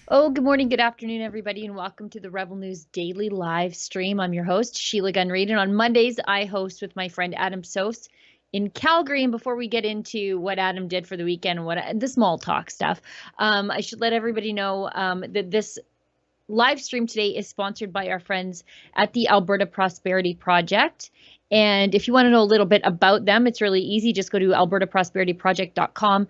Oh, good morning, good afternoon, everybody, and welcome to the Rebel News Daily live stream. I'm your host, Sheila Gunn-Reid, and on Mondays, I host with my friend Adam Sos in Calgary. And before we get into what Adam did for the weekend and what the small talk stuff, I should let everybody know that this live stream today is sponsored by our friends at the Alberta Prosperity Project. And if you want to know a little bit about them, it's really easy. Just go to albertaprosperityproject.com,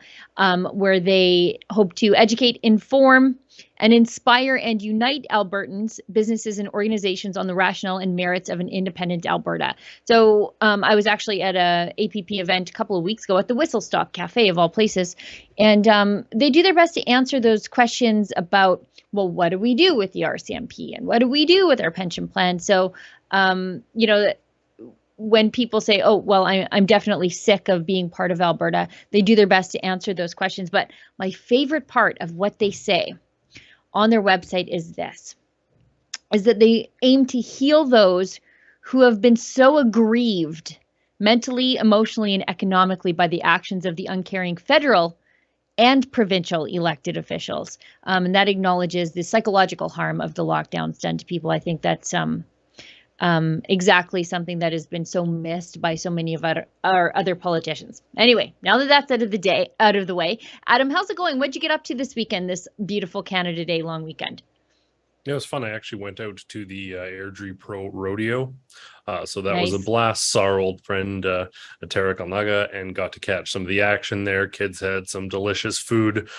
where they hope to educate, inform, and inspire and unite Albertans, businesses, and organizations on the rationale and merits of an independent Alberta. So I was actually at a APP event a couple of weeks ago at the Whistle Stop Cafe, of all places, and they do their best to answer those questions about, well, what do we do with the RCMP and what do we do with our pension plan? So, when people say, oh, well, I'm definitely sick of being part of Alberta, they do their best to answer those questions. But my favorite part of what they say on their website is that they aim to heal those who have been so aggrieved mentally, emotionally, and economically by the actions of the uncaring federal and provincial elected officials. And that acknowledges the psychological harm of the lockdowns done to people. I think that's exactly something that has been so missed by so many of our other politicians. Anyway, now that that's out of the way, Adam, how's it going? What'd you get up to this weekend, this beautiful Canada Day long weekend? Yeah, it was fun. I actually went out to the Airdrie Pro Rodeo. So that was a Nice. blast. Saw our old friend Tarek Alnaga and got to catch some of the action there. Kids had some delicious food.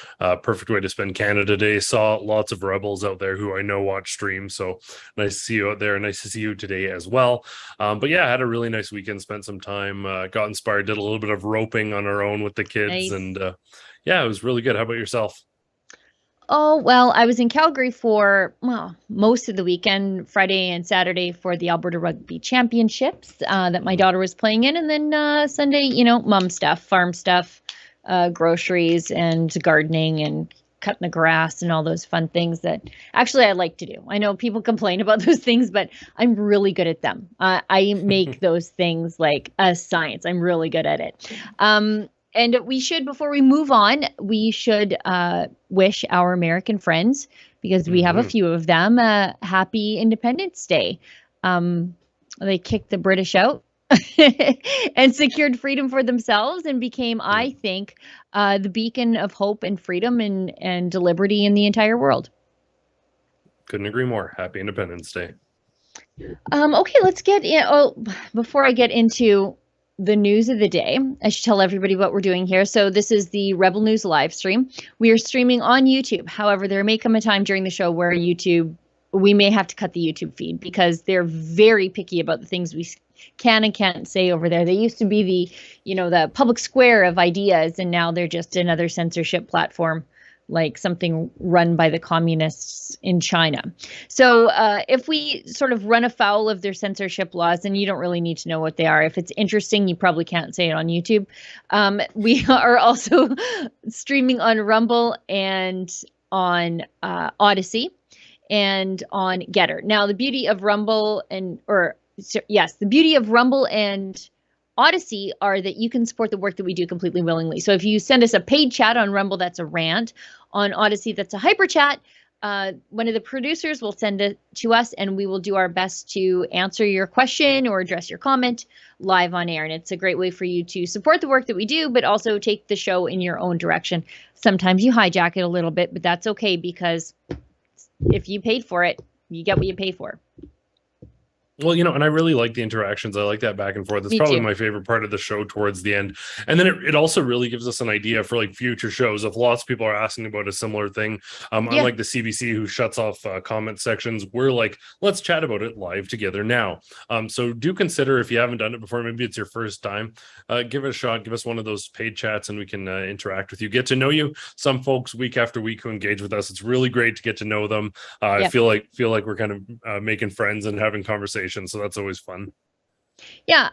Perfect way to spend Canada Day. Saw lots of rebels out there who I know watch streams. So nice to see you out there. Nice to see you today as well. But yeah, I had a really nice weekend. Spent some time, got inspired, did a little bit of roping on our own with the kids. Nice. And yeah, it was really good. How about yourself? Oh, well, I was in Calgary for, well, most of the weekend, Friday and Saturday for the Alberta Rugby Championships that my Mhm. daughter was playing in. And then Sunday, mom stuff, farm stuff, groceries and gardening and cutting the grass and all those fun things that actually I like to do. I know people complain about those things, but I'm really good at them. I make those things like a science. I'm really good at it. And we should, before we move on, we should wish our American friends, because we have a Mhm. few of them, a happy Independence Day. They kicked the British out and secured freedom for themselves and became, Yeah. I think, the beacon of hope and freedom and liberty in the entire world. Couldn't agree more. Happy Independence Day. Okay, let's get in. Oh, before I get into the news of the day, I should tell everybody what we're doing here. So this is the Rebel News live stream. We are streaming on YouTube. However, there may come a time during the show where we may have to cut the YouTube feed because they're very picky about the things we can and can't say over there. They used to be the public square of ideas, and now they're just another censorship platform, like something run by the communists in China. So if we sort of run afoul of their censorship laws, then you don't really need to know what they are. If it's interesting, you probably can't say it on YouTube. We are also streaming on Rumble and on Odyssey and on Getter. Now, the beauty of Rumble the beauty of Rumble and Odyssey are that you can support the work that we do completely willingly. So if you send us a paid chat on Rumble, that's a rant. On Odyssey, that's a hyper chat. One of the producers will send it to us, and we will do our best to answer your question or address your comment live on air. And it's a great way for you to support the work that we do, but also take the show in your own direction. Sometimes you hijack it a little bit, but that's okay, because if you paid for it, you get what you pay for. Well, and I really like the interactions. I like that back and forth. It's Me probably too. my favorite part of the show towards the end. And then it also really gives us an idea for like future shows. If lots of people are asking about a similar thing, Yeah. unlike the CBC who shuts off comment sections, we're like, let's chat about it live together now. So do consider, if you haven't done it before, maybe it's your first time, give it a shot. Give us one of those paid chats and we can interact with you, get to know you. Some folks week after week who engage with us, it's really great to get to know them. I Yeah. feel like we're kind of making friends and having conversations. So that's always fun. Yeah,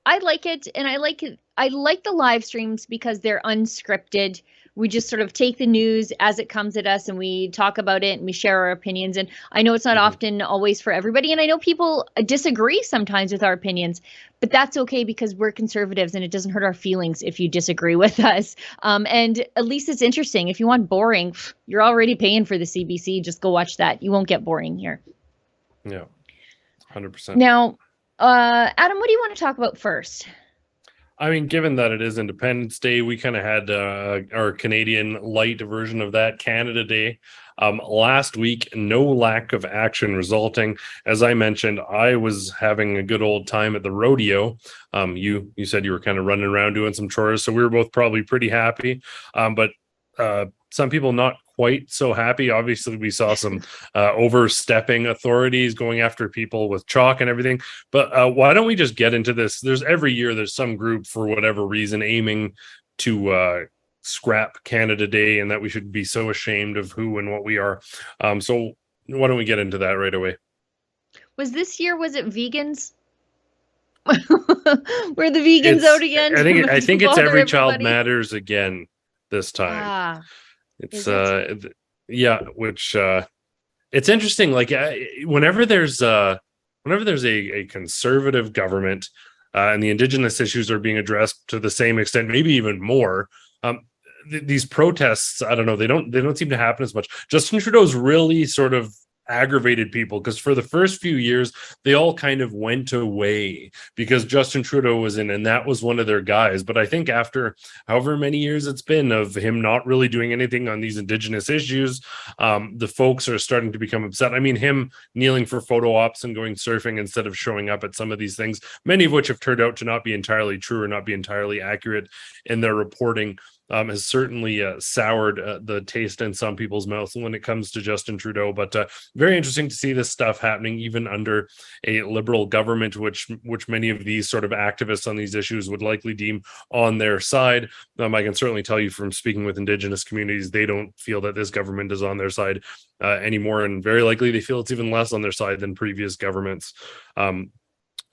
I like it, and I like the live streams because they're unscripted. we just sort of take the news as it comes at us and we talk about it and we share our opinions. And I know it's not often always for everybody. And I know people disagree sometimes with our opinions, but that's okay because we're conservatives and it doesn't hurt our feelings if you disagree with us. And at least it's interesting. If you want boring, you're already paying for the CBC. Just go watch that. You won't get boring here. Yeah, 100%. Now, Adam, what do you want to talk about first? I mean, given that it is Independence Day, we kind of had our Canadian light version of that, Canada Day. Last week, no lack of action resulting. As I mentioned, I was having a good old time at the rodeo. You said you were kind of running around doing some chores, so we were both probably pretty happy. But some people not quite so happy. Obviously, we saw some overstepping authorities going after people with chalk and everything. But why don't we just get into this? Every year there's some group for whatever reason aiming to scrap Canada Day, and that we should be so ashamed of who and what we are. So why don't we get into that right away? Was it vegans? Were the vegans out again? I think it's Every Child Matters again this time. It's yeah, which it's interesting. Like whenever there's a conservative government and the Indigenous issues are being addressed to the same extent, maybe even more. These protests, I don't know, they don't seem to happen as much. Justin Trudeau's really sort of aggravated people because for the first few years they all kind of went away because Justin Trudeau was in and that was one of their guys. But I think after however many years it's been of him not really doing anything on these Indigenous issues, the folks are starting to become upset. I mean, him kneeling for photo ops and going surfing instead of showing up at some of these things, many of which have turned out to not be entirely true or not be entirely accurate in their reporting, has certainly soured the taste in some people's mouths when it comes to Justin Trudeau. But very interesting to see this stuff happening even under a Liberal government, which many of these sort of activists on these issues would likely deem on their side. I can certainly tell you from speaking with Indigenous communities, they don't feel that this government is on their side anymore, and very likely they feel it's even less on their side than previous governments.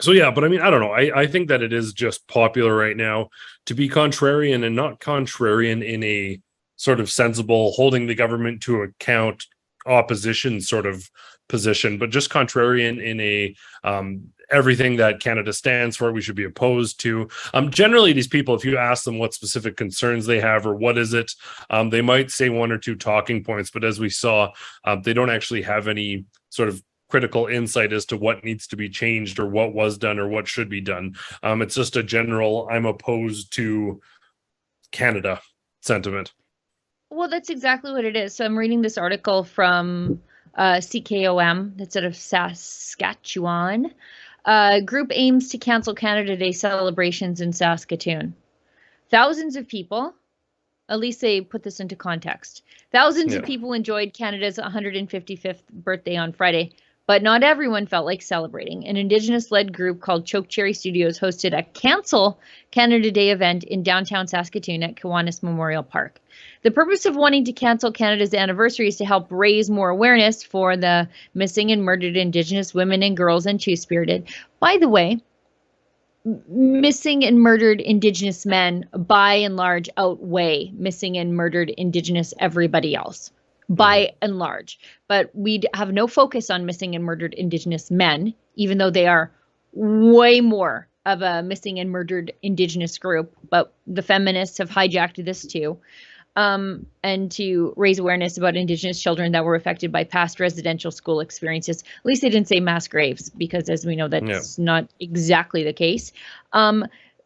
So yeah, but I mean, I don't know. I think that it is just popular right now to be contrarian, and not contrarian in a sort of sensible, holding the government to account opposition sort of position, but just contrarian in a everything that Canada stands for, we should be opposed to. Generally, these people, if you ask them what specific concerns they have or what is it, they might say one or two talking points, but as we saw, they don't actually have any sort of critical insight as to what needs to be changed or what was done or what should be done. It's just a general, I'm opposed to Canada sentiment. Well, that's exactly what it is. So I'm reading this article from CKOM that's out of Saskatchewan. Group aims to cancel Canada Day celebrations in Saskatoon. Thousands of people, at least they put this into context, thousands of people enjoyed Canada's 155th birthday on Friday. But not everyone felt like celebrating. An Indigenous-led group called Choke Cherry Studios hosted a Cancel Canada Day event in downtown Saskatoon at Kiwanis Memorial Park. The purpose of wanting to cancel Canada's anniversary is to help raise more awareness for the missing and murdered Indigenous women and girls and Two-Spirited. By the way, missing and murdered Indigenous men, by and large, outweigh missing and murdered Indigenous everybody else. By and large, but we have no focus on missing and murdered Indigenous men, even though they are way more of a missing and murdered Indigenous group. But the feminists have hijacked this too, and to raise awareness about Indigenous children that were affected by past residential school experiences. At least they didn't say mass graves, because as we know, that's not exactly the case.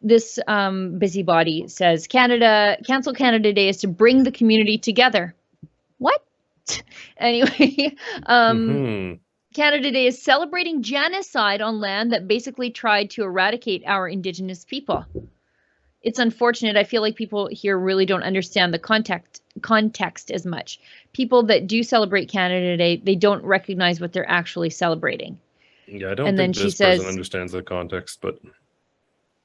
This busybody says cancel Canada Day is to bring the community together. What? Anyway, Canada Day is celebrating genocide on land that basically tried to eradicate our Indigenous people. It's unfortunate. I feel like people here really don't understand the context as much. People that do celebrate Canada Day, they don't recognize what they're actually celebrating. Yeah, I don't think this person understands the context, but...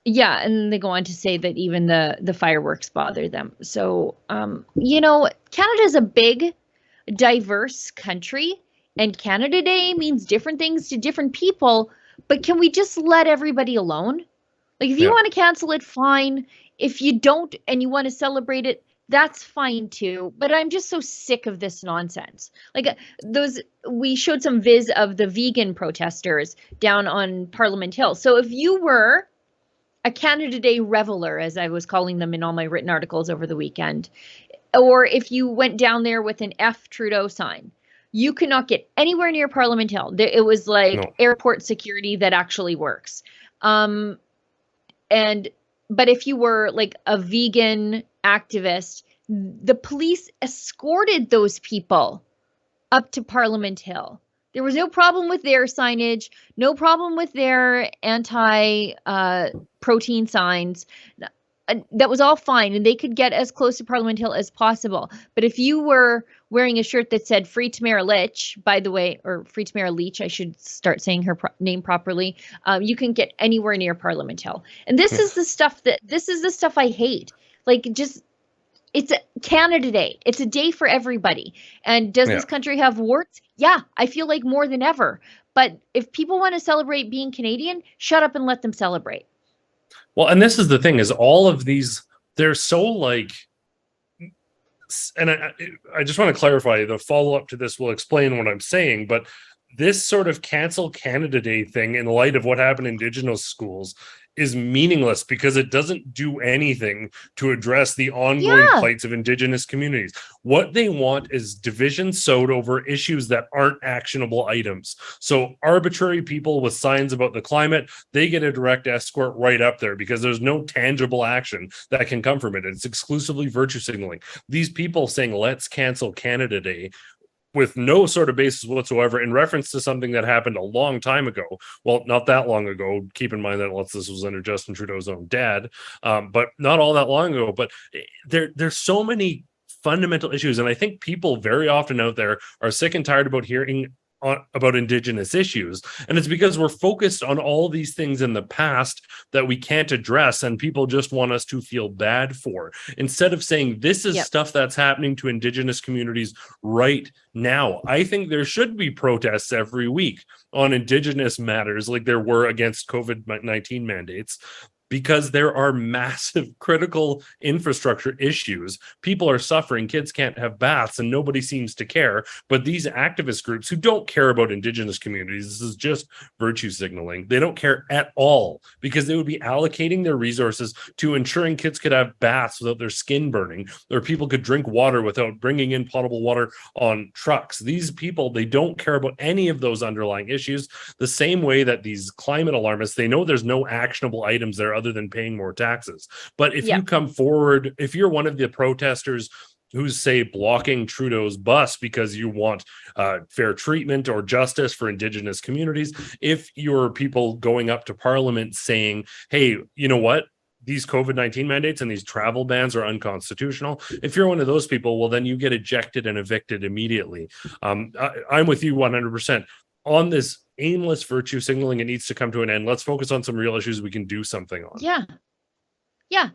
Yeah, and they go on to say that even the fireworks bother them. So, you know, Canada is a big, diverse country, and Canada Day means different things to different people, but can we just let everybody alone? Like, if you want to cancel it, fine. If you don't and you want to celebrate it, that's fine too, but I'm just so sick of this nonsense. Like we showed some viz of the vegan protesters down on Parliament Hill. So if you were a Canada Day reveler, as I was calling them in all my written articles over the weekend, or if you went down there with an F Trudeau sign, you could not get anywhere near Parliament Hill. It was like No. airport security that actually works. Um, and but if you were like a vegan activist, the police escorted those people up to Parliament Hill. There was no problem with their signage, no problem with their anti protein signs. That was all fine, and they could get as close to Parliament Hill as possible. But if you were wearing a shirt that said "Free Tamara Lich," by the way, or "Free Tamara Leach," I should start saying her name properly, you can get anywhere near Parliament Hill. And this is the stuff I hate. Like, just it's a Canada Day. It's a day for everybody. And does Yeah. this country have warts? Yeah, I feel like more than ever. But if people want to celebrate being Canadian, shut up and let them celebrate. Well, and this is the thing, is all of these, they're so like, and I just want to clarify, the follow-up to this will explain what I'm saying, but this sort of cancel Canada Day thing in light of what happened in Indigenous schools is meaningless because it doesn't do anything to address the ongoing plights of Indigenous communities. What they want is division sowed over issues that aren't actionable items. So arbitrary people with signs about the climate, they get a direct escort right up there because there's no tangible action that can come from it. It's exclusively virtue signaling. These people saying, let's cancel Canada Day, with no sort of basis whatsoever, in reference to something that happened a long time ago. Well, not that long ago. Keep in mind that this was under Justin Trudeau's own dad, but not all that long ago. But there's so many fundamental issues, and I think people very often out there are sick and tired about hearing about Indigenous issues, and it's because we're focused on all these things in the past that we can't address, and people just want us to feel bad for, instead of saying this is stuff that's happening to Indigenous communities right now. I think there should be protests every week on Indigenous matters like there were against COVID-19 mandates, because there are massive critical infrastructure issues. People are suffering, kids can't have baths, and nobody seems to care. But these activist groups who don't care about Indigenous communities, this is just virtue signaling. They don't care at all, because they would be allocating their resources to ensuring kids could have baths without their skin burning, or people could drink water without bringing in potable water on trucks. These people, they don't care about any of those underlying issues, the same way that these climate alarmists, they know there's no actionable items there other than paying more taxes. But if you come forward, if you're one of the protesters who's, say, blocking Trudeau's bus because you want fair treatment or justice for Indigenous communities, if you're people going up to Parliament saying, hey, you know what, these COVID-19 mandates and these travel bans are unconstitutional, if you're one of those people, well, then you get ejected and evicted immediately. I'm with you 100%. On this aimless virtue signaling, it needs to come to an end. Let's focus on some real issues we can do something on. Yeah.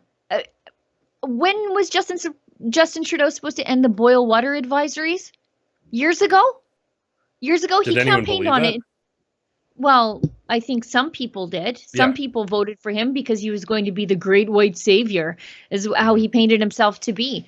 When was Justin Trudeau supposed to end the boil water advisories? Years ago? He campaigned on it. Well, I think some people did. Some people voted for him because he was going to be the great white savior, is how he painted himself to be.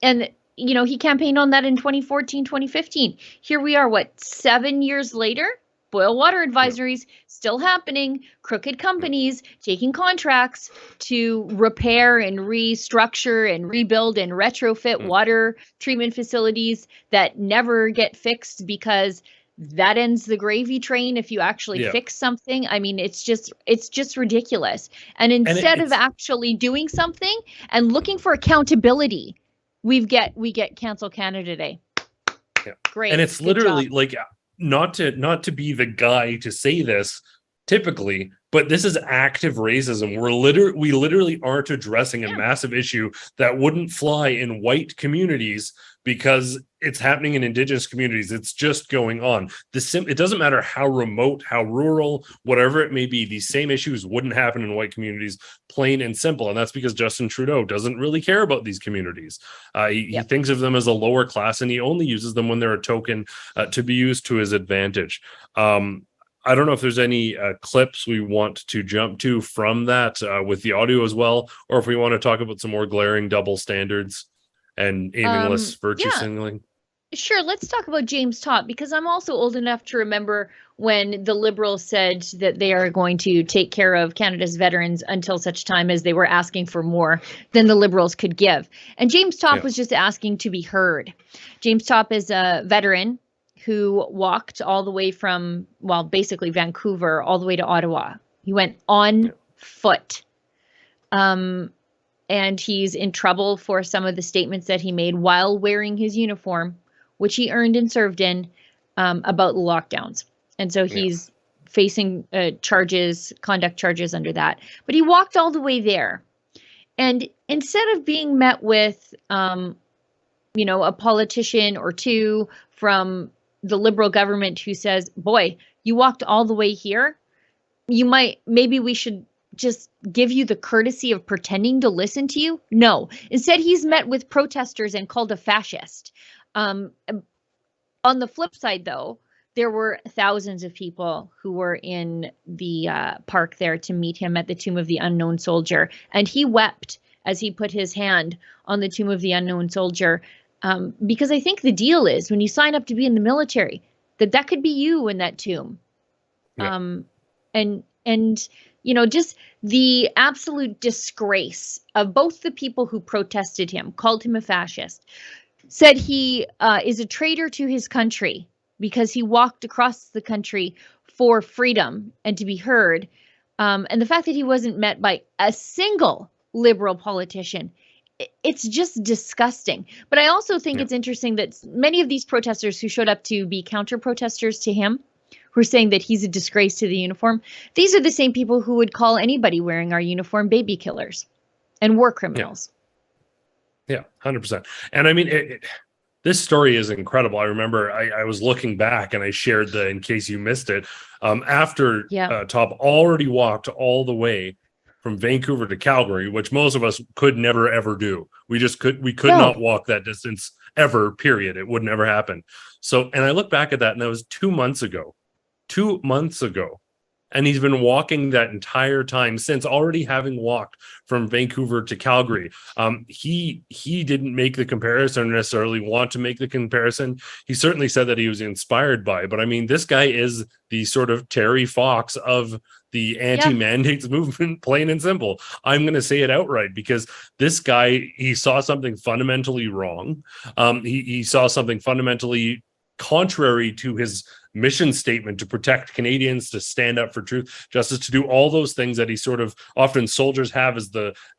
And you know, he campaigned on that in 2014, 2015. Here we are, 7 years later? Boil water advisories still happening. Crooked companies taking contracts to repair and restructure and rebuild and retrofit water treatment facilities that never get fixed, because that ends the gravy train if you actually fix something. I mean, it's just ridiculous. And instead of actually doing something and looking for accountability, we get cancel Canada Day. Great. And it's literally like, not to be the guy to say this typically, but this is active racism. We literally aren't addressing a massive issue that wouldn't fly in white communities because it's happening in Indigenous communities. It's just going on. It doesn't matter how remote, how rural, whatever it may be, these same issues wouldn't happen in white communities, plain and simple. And that's because Justin Trudeau doesn't really care about these communities. He thinks of them as a lower class, and he only uses them when they're a token to be used to his advantage. I don't know if there's any clips we want to jump to from that with the audio as well, or if we want to talk about some more glaring double standards. and aimless virtue Yeah, signaling? sure. Let's talk about James Topp, because I'm also old enough to remember when the Liberals said that they are going to take care of Canada's veterans until such time as they were asking for more than the Liberals could give. And James Topp Yeah, was just asking to be heard. James Topp is a veteran who walked all the way from, well, basically Vancouver all the way to Ottawa. He went on yeah, foot. Um, and he's in trouble for some of the statements that he made while wearing his uniform, which he earned and served in, about the lockdowns. And so yeah, he's facing charges, conduct charges under that. But he walked all the way there. And instead of being met with, a politician or two from the Liberal government who says, boy, you walked all the way here, maybe we should just give you the courtesy of pretending to listen to you. No, instead he's met with protesters and called a fascist. On the flip side, though, there were thousands of people who were in the park there to meet him at the Tomb of the Unknown Soldier, and he wept as he put his hand on the Tomb of the Unknown Soldier, because I think the deal is when you sign up to be in the military, that could be you in that tomb. yeah, And just the absolute disgrace of both the people who protested him, called him a fascist, said he is a traitor to his country because he walked across the country for freedom and to be heard. And the fact that he wasn't met by a single Liberal politician, it's just disgusting. But I also think yeah. it's interesting that many of these protesters who showed up to be counter protesters to him, who are saying that he's a disgrace to the uniform, these are the same people who would call anybody wearing our uniform baby killers and war criminals. Yeah, 100%. And I mean, this story is incredible. I remember I was looking back and I shared in case you missed it, after Yeah. Topp already walked all the way from Vancouver to Calgary, which most of us could never, ever do. We could No. not walk that distance ever, period. It would never happen. So, and I look back at that and that was 2 months ago. 2 months ago. And he's been walking that entire time since, already having walked from Vancouver to Calgary. He didn't make the comparison or necessarily want to make the comparison. He certainly said that he was inspired by it. But I mean, this guy is the sort of Terry Fox of the anti-mandates movement, plain and simple. I'm going to say it outright, because this guy, he saw something fundamentally wrong. He saw something fundamentally contrary to his mission statement to protect Canadians, to stand up for truth, justice, to do all those things that he sort of often soldiers have as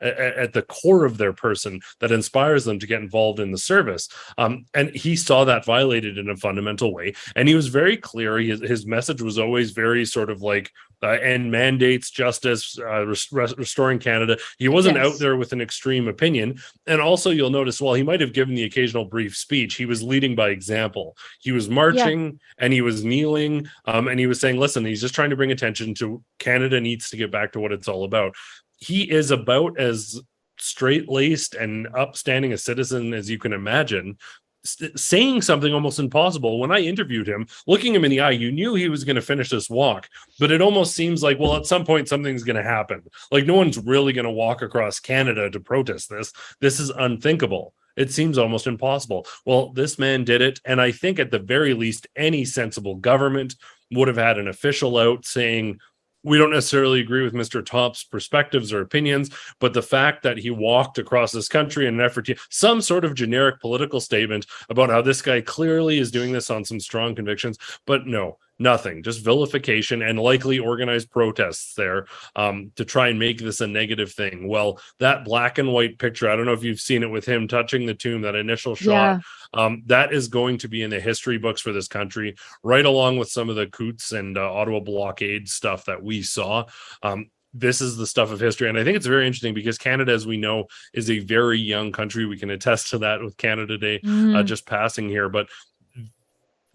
at the core of their person that inspires them to get involved in the service. And he saw that violated in a fundamental way. And he was very clear. His message was always very sort of like, end mandates, justice, restoring Canada. He wasn't out there with an extreme opinion. And also, you'll notice, while he might have given the occasional brief speech, he was leading by example. He was marching and he was kneeling, and he was saying, listen, he's just trying to bring attention to Canada needs to get back to what it's all about. He is about as straight-laced and upstanding a citizen as you can imagine, saying something almost impossible. When I interviewed him, looking him in the eye, you knew he was going to finish this walk, but it almost seems like, well, at some point something's going to happen. Like, no one's really going to walk across Canada to protest this. This is unthinkable. It seems almost impossible. Well, this man did it. And I think at the very least, any sensible government would have had an official out saying, we don't necessarily agree with Mr. Topp's perspectives or opinions, but the fact that he walked across this country in an effort to some sort of generic political statement about how this guy clearly is doing this on some strong convictions, but no, nothing, just vilification and likely organized protests there, to try and make this a negative thing. Well, that black and white picture, I don't know if you've seen it with him touching the tomb, that initial shot, that is going to be in the history books for this country, right along with some of the Coots and Ottawa blockade stuff that we saw. This is the stuff of history. And I think it's very interesting because Canada, as we know, is a very young country. We can attest to that with Canada Day just passing here. But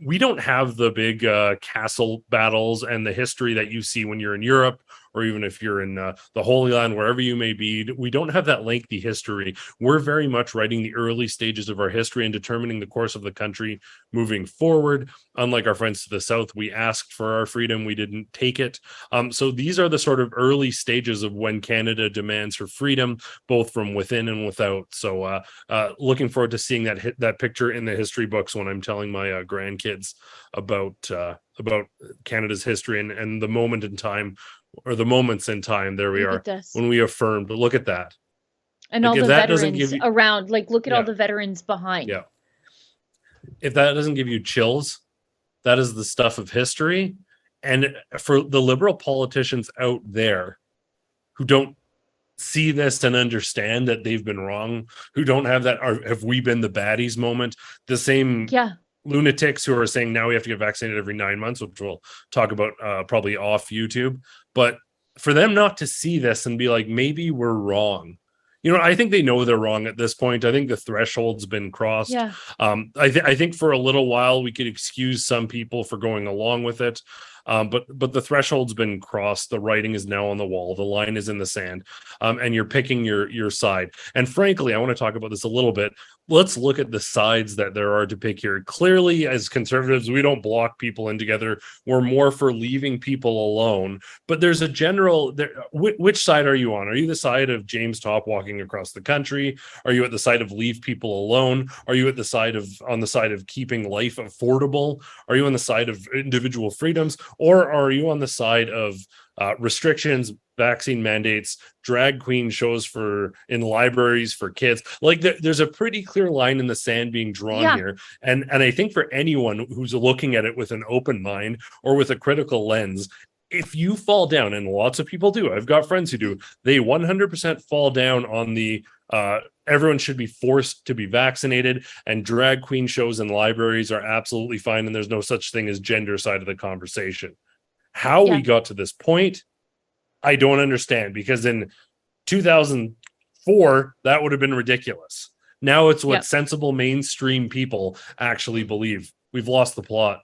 we don't have the big castle battles and the history that you see when you're in Europe or even if you're in the Holy Land, wherever you may be, we don't have that lengthy history. We're very much writing the early stages of our history and determining the course of the country moving forward. Unlike our friends to the south, we asked for our freedom, we didn't take it. So these are the sort of early stages of when Canada demands her freedom, both from within and without. So looking forward to seeing that picture in the history books when I'm telling my grandkids about Canada's history and the moment in time, or the moments in time. There we Look are at this. when we affirmed. But look at that. And Like, all if the that doesn't veterans give you, around, like, look at all yeah, the veterans behind. yeah. If that doesn't give you chills, that is the stuff of history. And for the liberal politicians out there who don't see this and understand that they've been wrong, who don't have that have we been the baddies moment, the same Yeah. lunatics who are saying now we have to get vaccinated every 9 months, which we'll talk about probably off YouTube. But for them not to see this and be like, maybe we're wrong. I think they know they're wrong at this point. I think the threshold's been crossed. Yeah. I think for a little while we could excuse some people for going along with it. But the threshold's been crossed. The writing is now on the wall. The line is in the sand, and you're picking your side. And frankly, I want to talk about this a little bit. Let's look at the sides that there are to pick here. Clearly, as conservatives, we don't block people in together. We're more for leaving people alone. But there's a general. Which side are you on? Are you the side of James Topp walking across the country? Are you at the side of leave people alone? Are you at the side of keeping life affordable? Are you on the side of individual freedoms? Or are you on the side of restrictions, vaccine mandates, drag queen shows in libraries for kids? Like there's a pretty clear line in the sand being drawn here. And I think for anyone who's looking at it with an open mind or with a critical lens, if you fall down, and lots of people do, I've got friends who do, they 100% fall down on the everyone should be forced to be vaccinated, and drag queen shows in libraries are absolutely fine, and there's no such thing as gender side of the conversation. How we got to this point, I don't understand, because in 2004, that would have been ridiculous. Now it's what sensible mainstream people actually believe. We've lost the plot.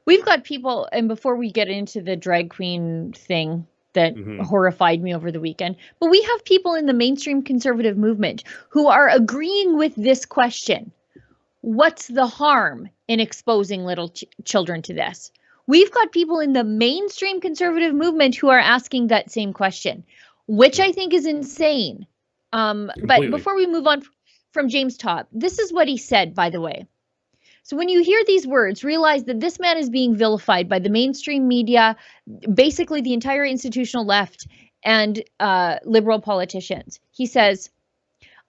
We've got people, and before we get into the drag queen thing that horrified me over the weekend, but we have people in the mainstream conservative movement who are agreeing with this question. What's the harm in exposing little children to this? We've got people in the mainstream conservative movement who are asking that same question, which I think is insane. But before we move on from James Topp, this is what he said, by the way. So when you hear these words, realize that this man is being vilified by the mainstream media, basically the entire institutional left, and liberal politicians. He says,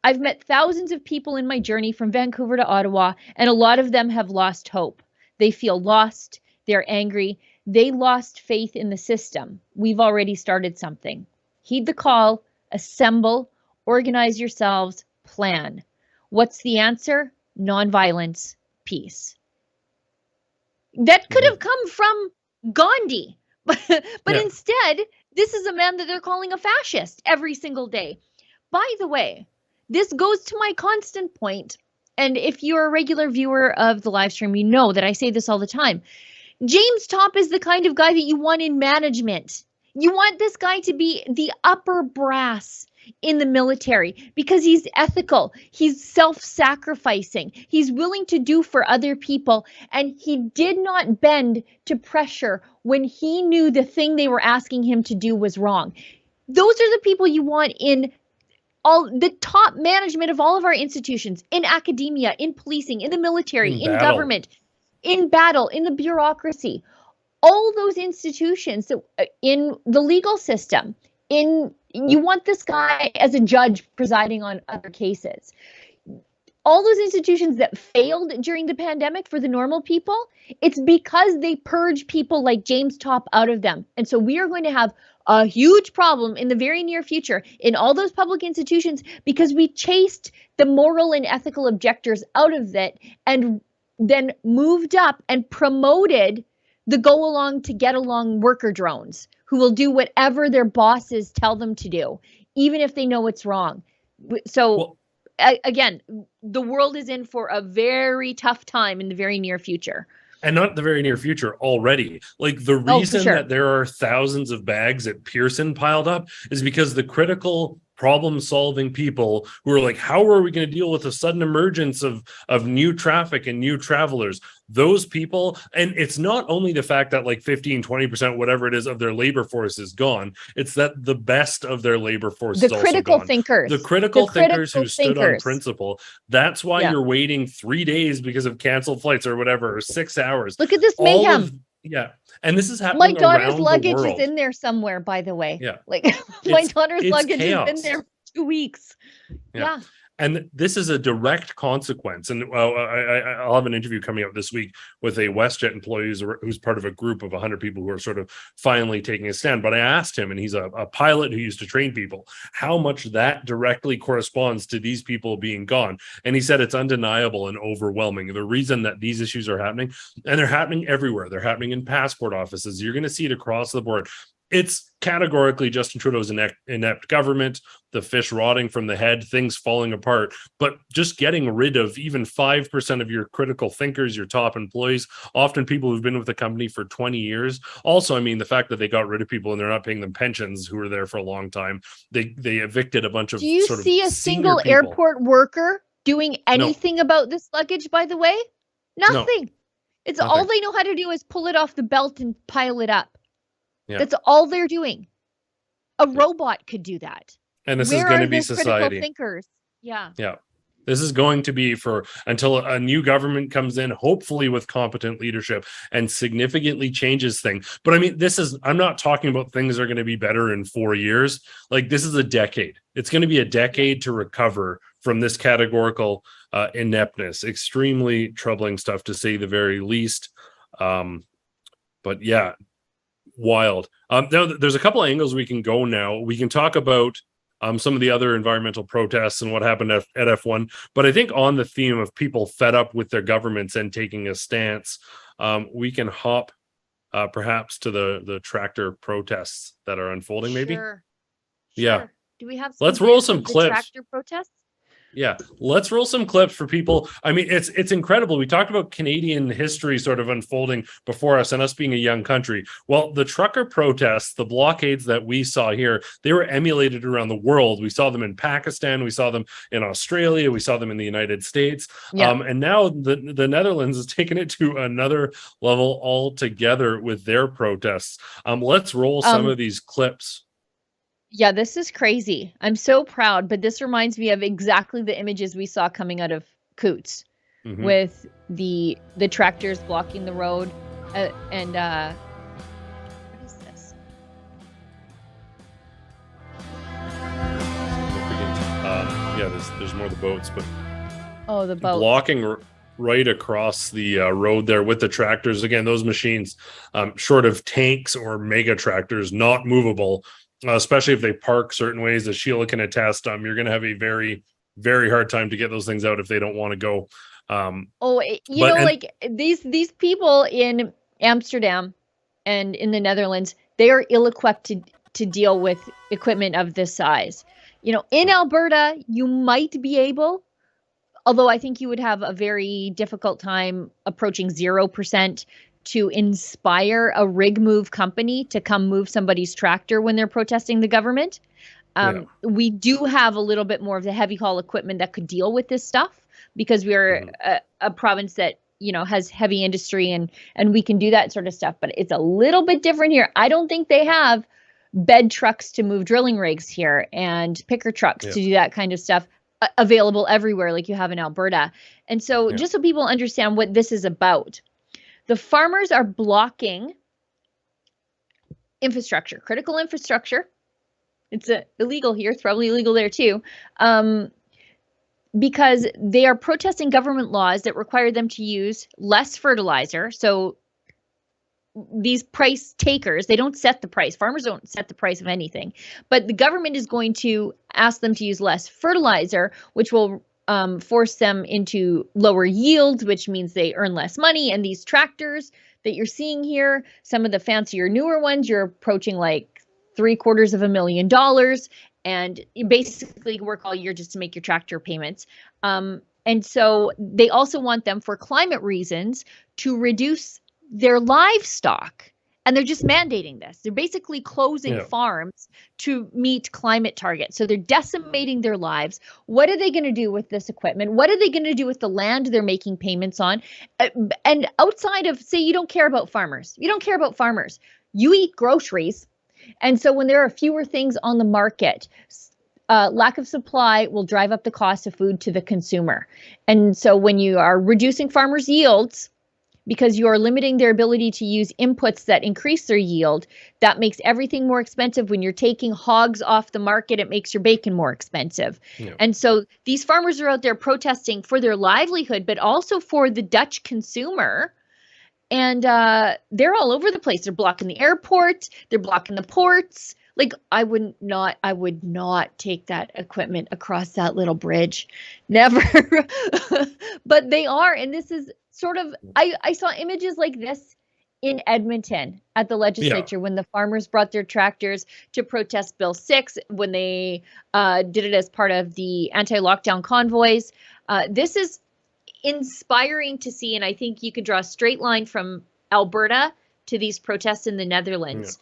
I've met thousands of people in my journey from Vancouver to Ottawa, and a lot of them have lost hope. They feel lost. They're angry. They lost faith in the system. We've already started something. Heed the call, assemble, organize yourselves, plan. What's the answer? Nonviolence, peace. That could have come from Gandhi, but instead, this is a man that they're calling a fascist every single day. By the way, this goes to my constant point, and if you're a regular viewer of the live stream, you know that I say this all the time. James Topp is the kind of guy that you want in management. You want this guy to be the upper brass in the military because he's ethical, he's self-sacrificing, he's willing to do for other people, and he did not bend to pressure when he knew the thing they were asking him to do was wrong. Those are the people you want in all the top management of all of our institutions, in academia, in policing, in the military, in government, in battle, in the bureaucracy, all those institutions, in the legal system, you want this guy as a judge presiding on other cases. All those institutions that failed during the pandemic for the normal people, it's because they purge people like James Topp out of them. And so we are going to have a huge problem in the very near future in all those public institutions because we chased the moral and ethical objectors out of it and then moved up and promoted the go along to get along worker drones who will do whatever their bosses tell them to do, even if they know it's wrong. So again, the world is in for a very tough time in the very near future. And not the very near future already. Like the Oh, for reason sure. that there are thousands of bags at Pearson piled up is because the critical problem solving people who are like, how are we going to deal with the sudden emergence of new traffic and new travelers? Those people, and it's not only the fact that like 15-20%, whatever it is, of their labor force is gone, it's that the best of their labor force The is also critical gone. thinkers. The critical thinkers who stood on thinkers. principle. That's why Yeah. you're waiting 3 days because of canceled flights or whatever, or 6 hours. Look at this All mayhem. of yeah, and this is My happening daughter's around the luggage is world. in there somewhere, by the way. Yeah, Like my daughter's it's luggage has been chaos. there for 2 weeks. Yeah. And this is a direct consequence. And I'll have an interview coming up this week with a WestJet employee who's part of a group of 100 people who are sort of finally taking a stand. But I asked him, and he's a pilot who used to train people, how much that directly corresponds to these people being gone. And he said it's undeniable and overwhelming. The reason that these issues are happening, and they're happening everywhere. They're happening in passport offices. You're going to see it across the board. It's categorically Justin Trudeau's inept government, the fish rotting from the head, things falling apart. But just getting rid of even 5% of your critical thinkers, your top employees, often people who've been with the company for 20 years. Also, I mean, the fact that they got rid of people and they're not paying them pensions who were there for a long time. They evicted a bunch of Do you sort of see a single airport worker doing anything about this luggage, by the way? Nothing. It's Nothing. all they know how to do is pull it off the belt and pile it up. Yeah. That's all they're doing. A robot could do that. And this is going to be society. Critical thinkers? Yeah. Yeah. This is going to be until a new government comes in, hopefully with competent leadership and significantly changes things. But I mean, I'm not talking about things are going to be better in 4 years. Like this is a decade. It's going to be a decade to recover from this categorical ineptness. Extremely troubling stuff, to say the very least. But yeah, wild. Now there's a couple of angles we can go now. We can talk about some of the other environmental protests and what happened at F1. But I think on the theme of people fed up with their governments and taking a stance, we can hop perhaps to the tractor protests that are unfolding, maybe? Sure. Yeah. Do we have Let's roll some clips. Tractor protests? Yeah, let's roll some clips for people. I mean, it's incredible. We talked about Canadian history sort of unfolding before us and us being a young country. Well, the trucker protests, the blockades that we saw here, they were emulated around the world. We saw them in Pakistan. We saw them in Australia. We saw them in the United States. Yeah. And now the Netherlands has taken it to another level altogether with their protests. Let's roll some of these clips. Yeah, this is crazy. I'm so proud, but this reminds me of exactly the images we saw coming out of Coots with the tractors blocking the road. And what is this? There's more of the boats, but the boat blocking right across the road there with the tractors. Again, those machines, short of tanks or mega tractors, not movable. Especially if they park certain ways, as Sheila can attest, you're going to have a very, very hard time to get those things out if they don't want to go. These people in Amsterdam and in the Netherlands, they are ill-equipped to deal with equipment of this size. In Alberta, you might be able, although I think you would have a very difficult time approaching 0%. To inspire a rig move company to come move somebody's tractor when they're protesting the government. We do have a little bit more of the heavy haul equipment that could deal with this stuff because we are a province that, has heavy industry and we can do that sort of stuff. But it's a little bit different here. I don't think they have bed trucks to move drilling rigs here and picker trucks to do that kind of stuff available everywhere like you have in Alberta. And so just so people understand what this is about. The farmers are blocking infrastructure, critical infrastructure. It's illegal here. It's probably illegal there too, because they are protesting government laws that require them to use less fertilizer. So these price takers, they don't set the price. Farmers don't set the price of anything, but the government is going to ask them to use less fertilizer, which will force them into lower yields, which means they earn less money. And these tractors that you're seeing here, some of the fancier, newer ones, you're approaching like $750,000, and you basically work all year just to make your tractor payments. And so they also want them for climate reasons to reduce their livestock. And they're just mandating this. They're basically closing farms to meet climate targets. So they're decimating their lives. What are they going to do with this equipment? What are they going to do with the land they're making payments on? And outside of, say, you don't care about farmers. You don't care about farmers. You eat groceries. And so when there are fewer things on the market, lack of supply will drive up the cost of food to the consumer. And so when you are reducing farmers' yields, because you are limiting their ability to use inputs that increase their yield, that makes everything more expensive. When you're taking hogs off the market, it makes your bacon more expensive. Yeah. And so these farmers are out there protesting for their livelihood, but also for the Dutch consumer. And they're all over the place. They're blocking the airport. They're blocking the ports. Like, I would not take that equipment across that little bridge. Never. But they are. And this is sort of, I saw images like this in Edmonton at the legislature when the farmers brought their tractors to protest Bill 6, when they did it as part of the anti-lockdown convoys. This is inspiring to see. And I think you could draw a straight line from Alberta to these protests in the Netherlands.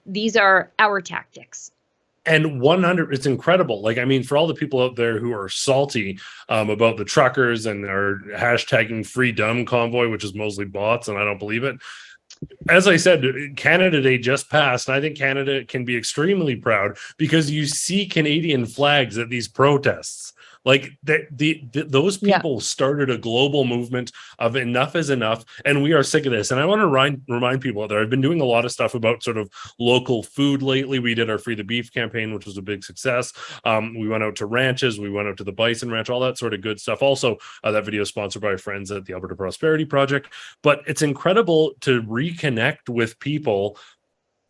These are our tactics. And 100, it's incredible. Like, I mean, for all the people out there who are salty about the truckers and are hashtagging free dumb convoy, which is mostly bots, and I don't believe it. As I said, Canada Day just passed, and I think Canada can be extremely proud because you see Canadian flags at these protests. Like those people started a global movement of enough is enough, and we are sick of this. And I want to remind people out there, I've been doing a lot of stuff about sort of local food lately. We did our Free the Beef campaign, which was a big success. We went out to ranches, we went out to the Bison Ranch, all that sort of good stuff. Also, that video is sponsored by our friends at the Alberta Prosperity Project. But it's incredible to reconnect with people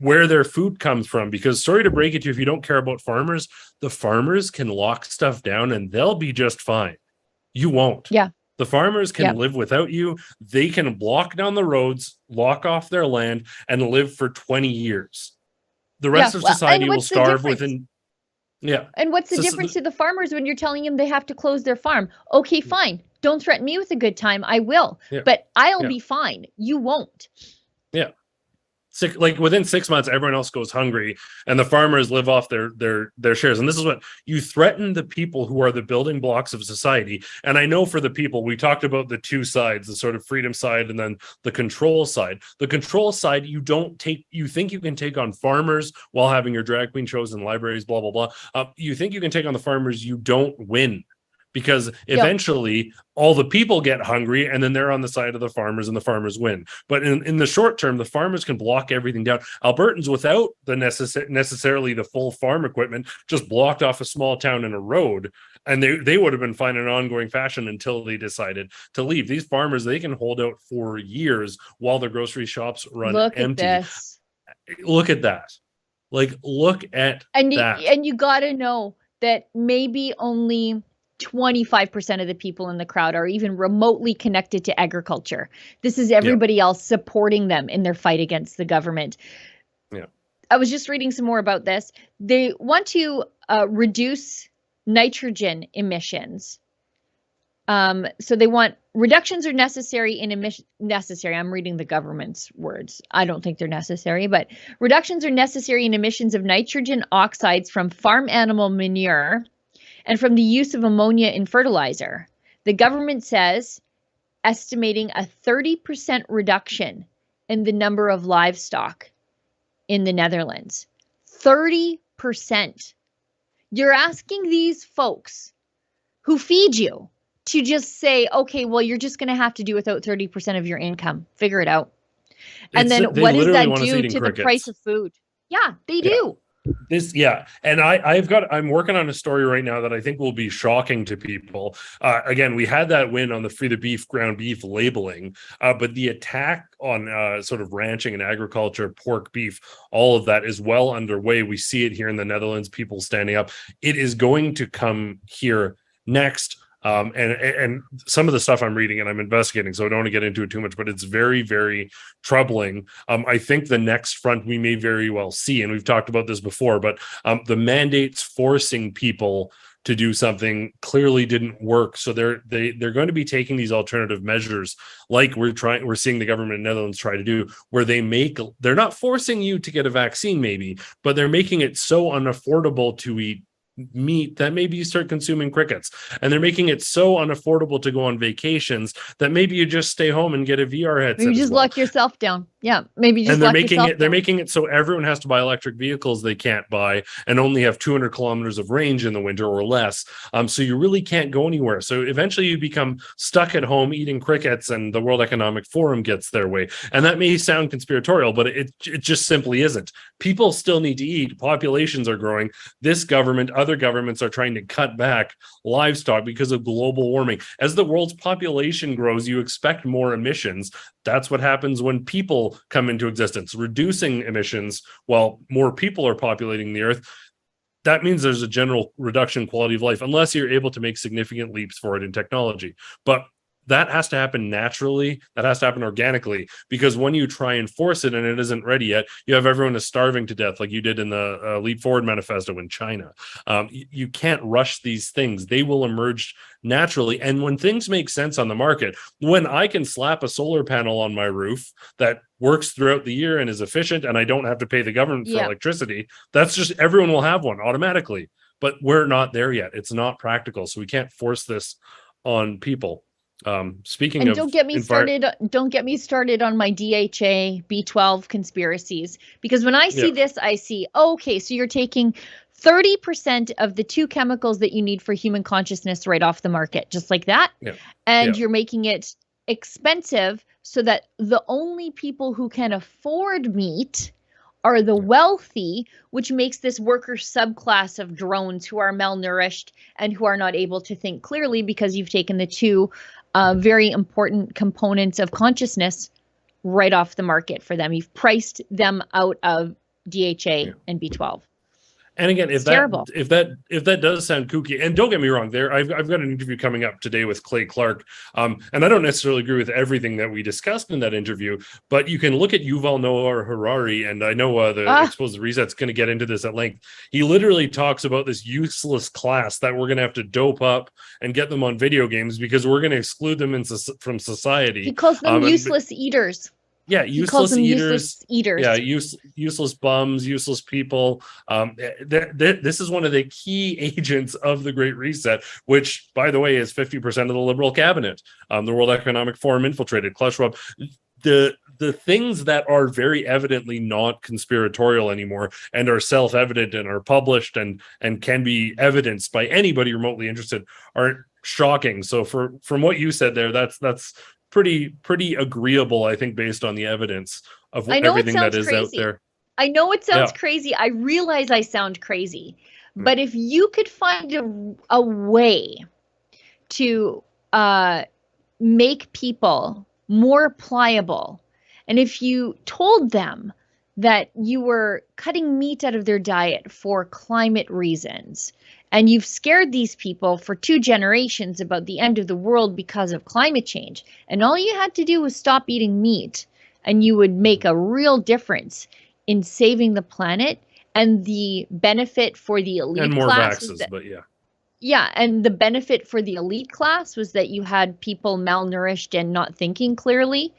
where their food comes from, because sorry to break it to you, if you don't care about farmers, the farmers can lock stuff down and they'll be just fine. You won't. Yeah. The farmers can live without you. They can block down the roads, lock off their land, and live for 20 years. The rest of society will starve within. Yeah. And what's the difference to the farmers when you're telling them they have to close their farm? Okay, fine. Don't threaten me with a good time. I will. Yeah. But I'll be fine. You won't. Yeah. Like within 6 months, everyone else goes hungry, and the farmers live off their shares. And this is what you threaten the people who are the building blocks of society. And I know for the people, we talked about the two sides, the sort of freedom side and then the control side. The control side, you think you can take on farmers while having your drag queen shows and libraries, blah, blah, blah. You think you can take on the farmers, you don't win. Because eventually all the people get hungry and then they're on the side of the farmers and the farmers win. But in the short term, the farmers can block everything down. Albertans, without the necessarily the full farm equipment, just blocked off a small town and a road, and they would have been fine in an ongoing fashion until they decided to leave. These farmers, they can hold out for years while their grocery shops run empty. Look at that. Like, look at that. And you got to know that maybe only 25% of the people in the crowd are even remotely connected to agriculture. This is everybody else supporting them in their fight against the government. Yeah. I was just reading some more about this. They want to reduce nitrogen emissions. So they want reductions are necessary in necessary. I'm reading the government's words. I don't think they're necessary, but reductions are necessary in emissions of nitrogen oxides from farm animal manure and from the use of ammonia in fertilizer. The government says estimating a 30% reduction in the number of livestock in the Netherlands. 30%. You're asking these folks who feed you to just say, okay, well, you're just going to have to do without 30% of your income. Figure it out. And then what does that do to the price of food? Yeah, they do. And I'm working on a story right now that I think will be shocking to people. Again, we had that win on the Free the Beef, ground beef labeling, but the attack on sort of ranching and agriculture, pork, beef, all of that is well underway. We see it here in the Netherlands, people standing up. It is going to come here next. And some of the stuff I'm reading and I'm investigating, so I don't want to get into it too much, but it's very, very troubling. I think the next front we may very well see, and we've talked about this before, but the mandates forcing people to do something clearly didn't work. So they're going to be taking these alternative measures, like we're seeing the government in the Netherlands try to do, where they're not forcing you to get a vaccine, maybe, but they're making it so unaffordable to eat meat that maybe you start consuming crickets, and they're making it so unaffordable to go on vacations that maybe you just stay home and get a VR headset. Maybe just lock yourself down. Yeah, maybe just lock yourself down. They're making it so everyone has to buy electric vehicles they can't buy and only have 200 kilometers of range in the winter or less. So you really can't go anywhere. So eventually you become stuck at home eating crickets, and the World Economic Forum gets their way. And that may sound conspiratorial, but it just simply isn't. People still need to eat. Populations are growing. This government, other governments are trying to cut back livestock because of global warming. As the world's population grows, you expect more emissions. That's what happens when people come into existence, reducing emissions while more people are populating the earth. That means there's a general reduction in quality of life, unless you're able to make significant leaps forward in technology. But that has to happen naturally. That has to happen organically, because when you try and force it and it isn't ready yet, you have everyone is starving to death, like you did in the Leap Forward manifesto in China. You can't rush these things. They will emerge naturally. And when things make sense on the market, when I can slap a solar panel on my roof that works throughout the year and is efficient, and I don't have to pay the government for electricity, that's just, everyone will have one automatically. But we're not there yet. It's not practical. So we can't force this on people. Speaking and of, don't get me started on my DHA B12 conspiracies, because when I see this, I see, okay, so you're taking 30% of the 2 chemicals that you need for human consciousness right off the market, just like that. And you're making it expensive so that the only people who can afford meat are the wealthy, which makes this worker subclass of drones who are malnourished and who are not able to think clearly, because you've taken the 2 very important components of consciousness right off the market for them. You've priced them out of DHA and B12. And again, if that does sound kooky, and don't get me wrong, I've got an interview coming up today with Clay Clark, and I don't necessarily agree with everything that we discussed in that interview, but you can look at Yuval Noah Harari, and I know the Exposed Reset's going to get into this at length. He literally talks about this useless class that we're going to have to dope up and get them on video games because we're going to exclude them from society. He calls them useless eaters. Yeah, useless eaters. Yeah, useless bums, useless people. This is one of the key agents of the Great Reset, which, by the way, is 50% of the Liberal cabinet. The World Economic Forum infiltrated, Klaus Schwab. The things that are very evidently not conspiratorial anymore and are self-evident and are published and can be evidenced by anybody remotely interested are shocking. So from what you said there, that's pretty agreeable, I think, based on the evidence of everything that is out there. I know it sounds crazy. I realize I sound crazy, but if you could find a way to make people more pliable, and if you told them that you were cutting meat out of their diet for climate reasons, and you've scared these people for 2 generations about the end of the world because of climate change, and all you had to do was stop eating meat, and you would make a real difference in saving the planet, and the benefit for the elite and more class vaxes, but and the benefit for the elite class was that you had people malnourished and not thinking clearly.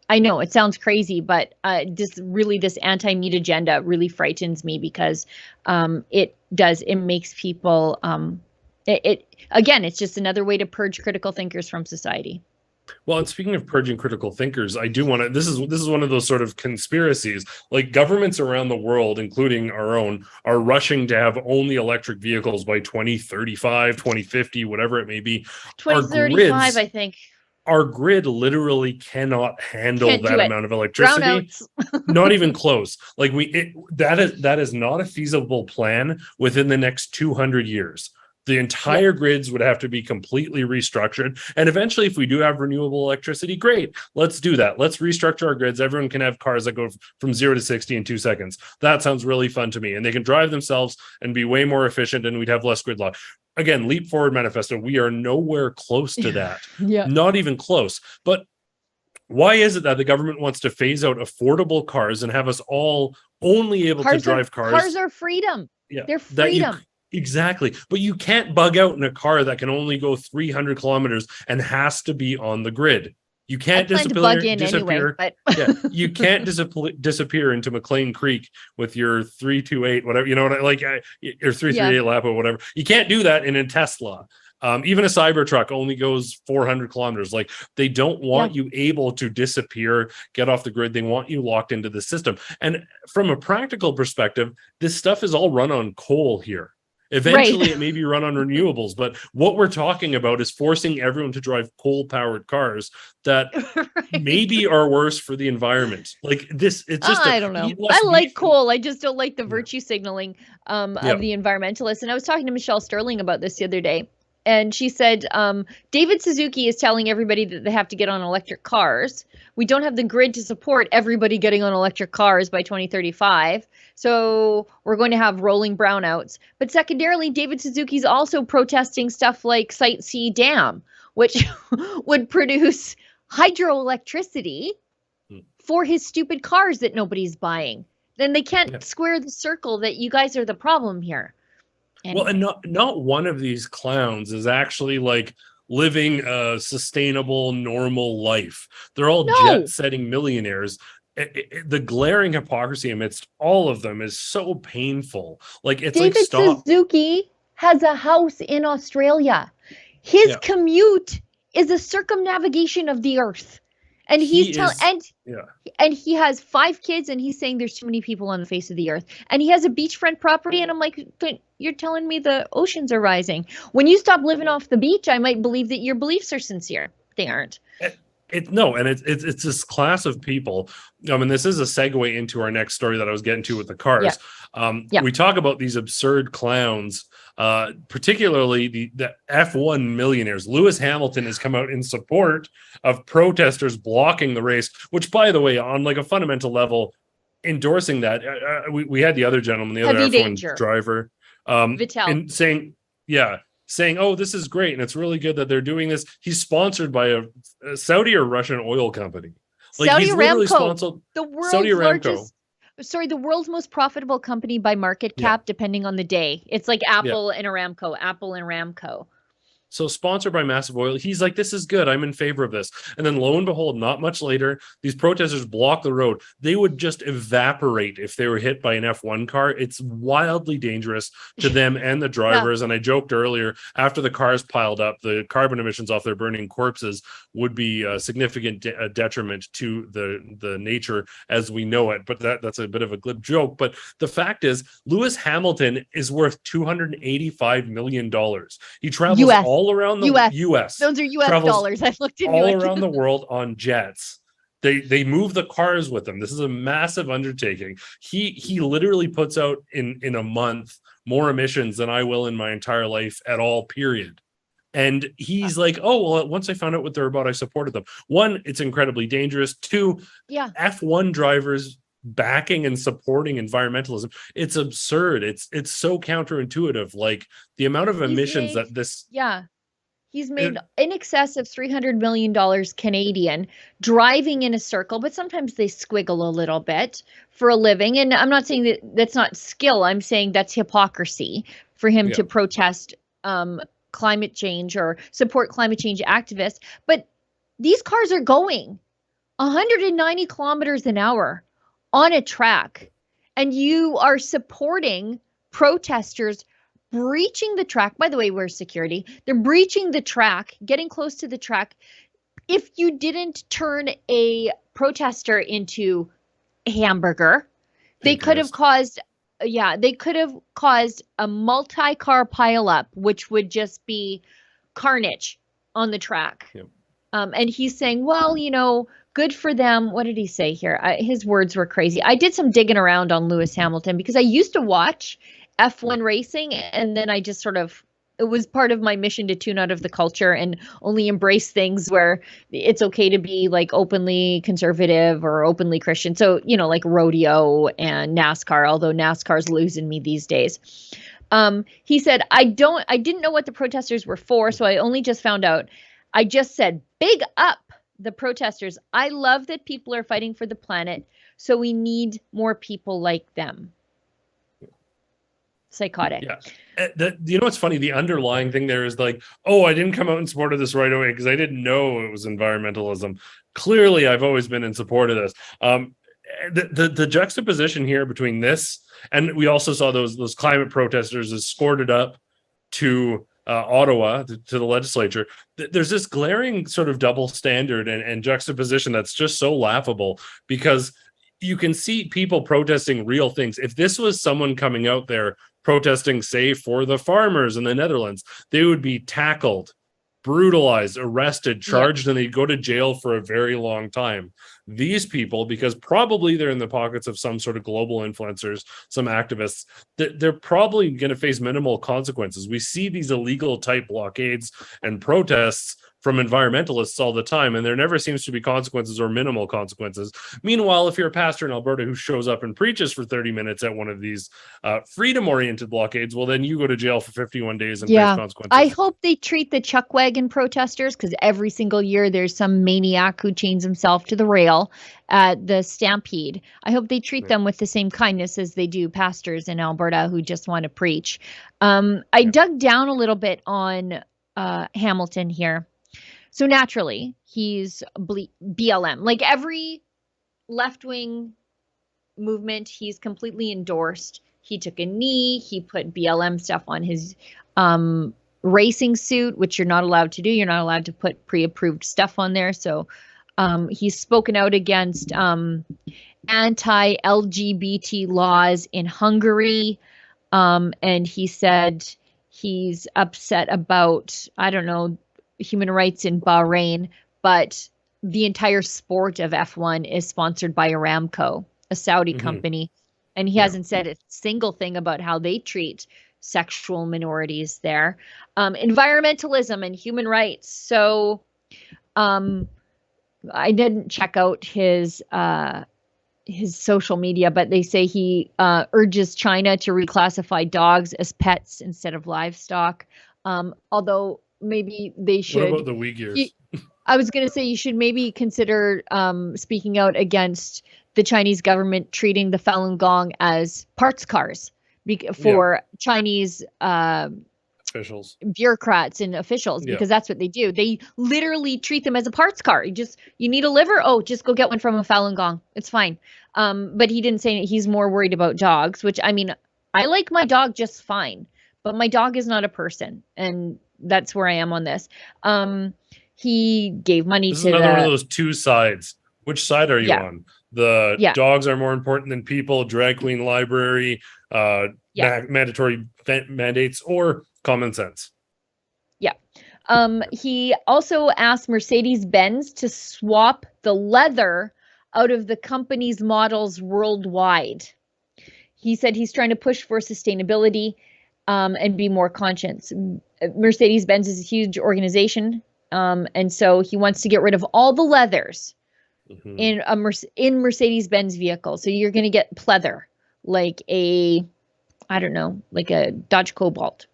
I know it sounds crazy, but this anti-meat agenda really frightens me, because it makes people it's just another way to purge critical thinkers from society. Well, and speaking of purging critical thinkers, I do want to, this is one of those sort of conspiracies, like governments around the world, including our own, are rushing to have only electric vehicles by 2035, 2050, whatever it may be. 2035, I think. Our grid literally cannot handle that amount of electricity. Not even close. Like that is not a feasible plan within the next 200 years. The entire grids would have to be completely restructured. And eventually, if we do have renewable electricity, great. Let's do that. Let's restructure our grids. Everyone can have cars that go from 0 to 60 in 2 seconds. That sounds really fun to me. And they can drive themselves and be way more efficient, and we'd have less grid loss. Again, Leap Forward manifesto, we are nowhere close to that. Not even close. But why is it that the government wants to phase out affordable cars and have us all only able to drive cars? Cars are freedom. They're freedom. Exactly. But you can't bug out in a car that can only go 300 kilometers and has to be on the grid. You I can't plan to bug in anyway, disappear. but Yeah, you can't disappear into McLean Creek with your 328, whatever, you know what I like, or yeah, 338 lap or whatever. You can't do that in a Tesla. Even a Cybertruck only goes 400 kilometers. Like, they don't yeah, want you able to disappear, get off the grid. They want you locked into the system. And from a practical perspective, this stuff is all run on coal here. right. Eventually, it may be run on renewables, but what we're talking about is forcing everyone to drive coal-powered cars that Right. maybe are worse for the environment. Like this, it's just I don't know. eat I less like beef. coal. I just don't like the Yeah, virtue signaling yeah, of the environmentalists. And I was talking to Michelle Sterling about this the other day, and she said David Suzuki is telling everybody that they have to get on electric cars. We don't have the grid to support everybody getting on electric cars by 2035. So we're going to have rolling brownouts. But secondarily, David Suzuki's also protesting stuff like Site C Dam, which would produce hydroelectricity mm, for his stupid cars that nobody's buying. Then they can't yeah. square the circle that you guys are the problem here. Well, and Anyway, not one of these clowns is actually like living a sustainable, normal life. They're all no, jet-setting millionaires. The glaring hypocrisy amidst all of them is so painful. Like, it's like, David stop. Suzuki has a house in Australia. His Yeah, commute is a circumnavigation of the earth. And he's he telling, is. Yeah. and he has 5 kids, and he's saying there's too many people on the face of the earth. And he has a beachfront property, and I'm like, but you're telling me the oceans are rising. When you stop living off the beach, I might believe that your beliefs are sincere. They aren't. No, and it's this class of people. I mean, this is a segue into our next story that I was getting to with the Yeah, cars. yeah. We talk about these absurd clowns, particularly the F1 millionaires. Lewis Hamilton has come out in support of protesters blocking the race, which, by the way, on like a fundamental level, endorsing that, we had the other gentleman, the other Heavy F1 danger. driver, Vittel. in saying, yeah, saying, "Oh, this is great, and it's really good that they're doing this." He's sponsored by a Saudi or Russian oil company. Like, Saudi he's literally Aramco, sponsored the Saudi world's Aramco. largest, sorry, the world's most profitable company by market Yeah, cap, depending on the day. It's like yeah. Apple and Aramco, Apple and Aramco. So, sponsored by Massive Oil. He's like, this is good. I'm in favor of this. And then lo and behold, not much later, these protesters block the road. They would just evaporate if they were hit by an F1 car. It's wildly dangerous to them and the Yeah, drivers. And I joked earlier, after the cars piled up, the carbon emissions off their burning corpses would be a significant detriment to the nature as we know it. But that's a bit of a glib joke. But the fact is, Lewis Hamilton is worth $285 million. He travels US, all around the US. US, Those are US travels dollars. I looked into all it. around the world on jets. They move the cars with them. This is a massive undertaking. He literally puts out in a month more emissions than I will in my entire life at all, period. And he's like, oh, well, once I found out what they're about, I supported them. One, it's incredibly dangerous. Two, Yeah, F1 drivers backing and supporting environmentalism. It's absurd. It's so counterintuitive. Like, the amount of he's emissions made, that this yeah, he's made it, in excess of $300 million Canadian driving in a circle, but sometimes they squiggle a little bit for a living. And I'm not saying that that's not skill. I'm saying that's hypocrisy for him yeah. to protest climate change or support climate change activists. But these cars are going 190 kilometers an hour on a track, and you are supporting protesters breaching the track. By the way, where's security? They're breaching the track, getting close to the track. If you didn't turn a protester into a hamburger, they Thank could have goodness. caused, yeah, they could have caused a multi-car pileup, which would just be carnage on the track. Yep. And he's saying, well, good for them. What did he say here? His words were crazy. I did some digging around on Lewis Hamilton because I used to watch Yeah. F1 racing, and then I just sort of, it was part of my mission to tune out of the culture and only embrace things where it's okay to be like openly conservative or openly Christian. So, like rodeo and NASCAR, although NASCAR's losing me these days. He said, I didn't know what the protesters were for, so I only just found out. I just said, big up the protesters. I love that people are fighting for the planet, so we need more people like them. Psychotic. Yeah. You know what's funny? The underlying thing there is like, oh, I didn't come out in support of this right away because I didn't know it was environmentalism. Clearly, I've always been in support of this. The juxtaposition here between this, and we also saw those climate protesters escorted up to Ottawa, to the legislature. There's this glaring sort of double standard and juxtaposition that's just so laughable, because you can see people protesting real things. If this was someone coming out there protesting, say, for the farmers in the Netherlands, they would be tackled, brutalized, arrested, charged, and they'd go to jail for a very long time. These people, because probably they're in the pockets of some sort of global influencers, some activists, they're probably going to face minimal consequences. We see these illegal type blockades and protests from environmentalists all the time, and there never seems to be consequences or minimal consequences. Meanwhile, if you're a pastor in Alberta who shows up and preaches for 30 minutes at one of these freedom-oriented blockades, well, then you go to jail for 51 days and face consequences. I hope they treat the chuck wagon protesters, because every single year there's some maniac who chains himself to the rail at the Stampede. I hope they treat them with the same kindness as they do pastors in Alberta who just want to preach. I dug down a little bit on Hamilton here. So naturally, he's BLM. Like every left-wing movement, he's completely endorsed. He took a knee. He put BLM stuff on his racing suit, which you're not allowed to do. You're not allowed to put pre-approved stuff on there. So he's spoken out against anti-LGBT laws in Hungary. And he said he's upset about, I don't know, human rights in Bahrain, but the entire sport of F1 is sponsored by Aramco, a Saudi company. And he hasn't said a single thing about how they treat sexual minorities there. Environmentalism and human rights. So I didn't check out his social media, but they say he urges China to reclassify dogs as pets instead of livestock. Although maybe they should. What about the Uyghurs? I was going to say you should maybe consider speaking out against the Chinese government treating the Falun Gong as parts cars for Chinese officials, bureaucrats and officials, because that's what they do. They literally treat them as a parts car. You need a liver? Oh, just go get one from a Falun Gong. It's fine. But he didn't say he's more worried about dogs, which, I mean, I like my dog just fine, but my dog is not a person. And that's where I am on this. He gave money to another one of those two sides. Which side are you on? The dogs are more important than people, drag queen library, mandatory mandates, or common sense? Yeah. He also asked Mercedes-Benz to swap the leather out of the company's models worldwide. He said he's trying to push for sustainability and be more conscious. Mercedes-Benz is a huge organization, and so he wants to get rid of all the leathers in Mercedes-Benz vehicles. So you're going to get pleather, like a Dodge Cobalt.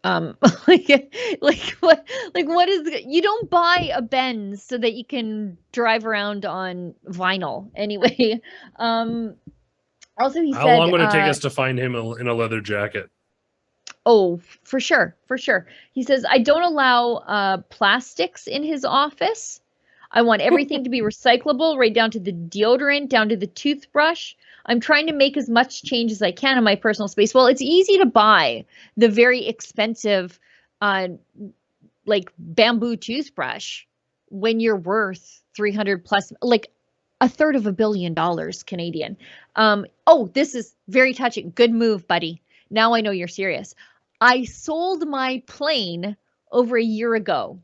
What is you don't buy a Benz so that you can drive around on vinyl anyway. Also, he said, how long would it take us to find him in a leather jacket? Oh, for sure. He says, I don't allow plastics in his office. I want everything to be recyclable, right down to the deodorant, down to the toothbrush. I'm trying to make as much change as I can in my personal space. Well, it's easy to buy the very expensive, bamboo toothbrush when you're worth 300 plus, like $250 million Canadian. This is very touching. Good move, buddy. Now I know you're serious. I sold my plane over a year ago.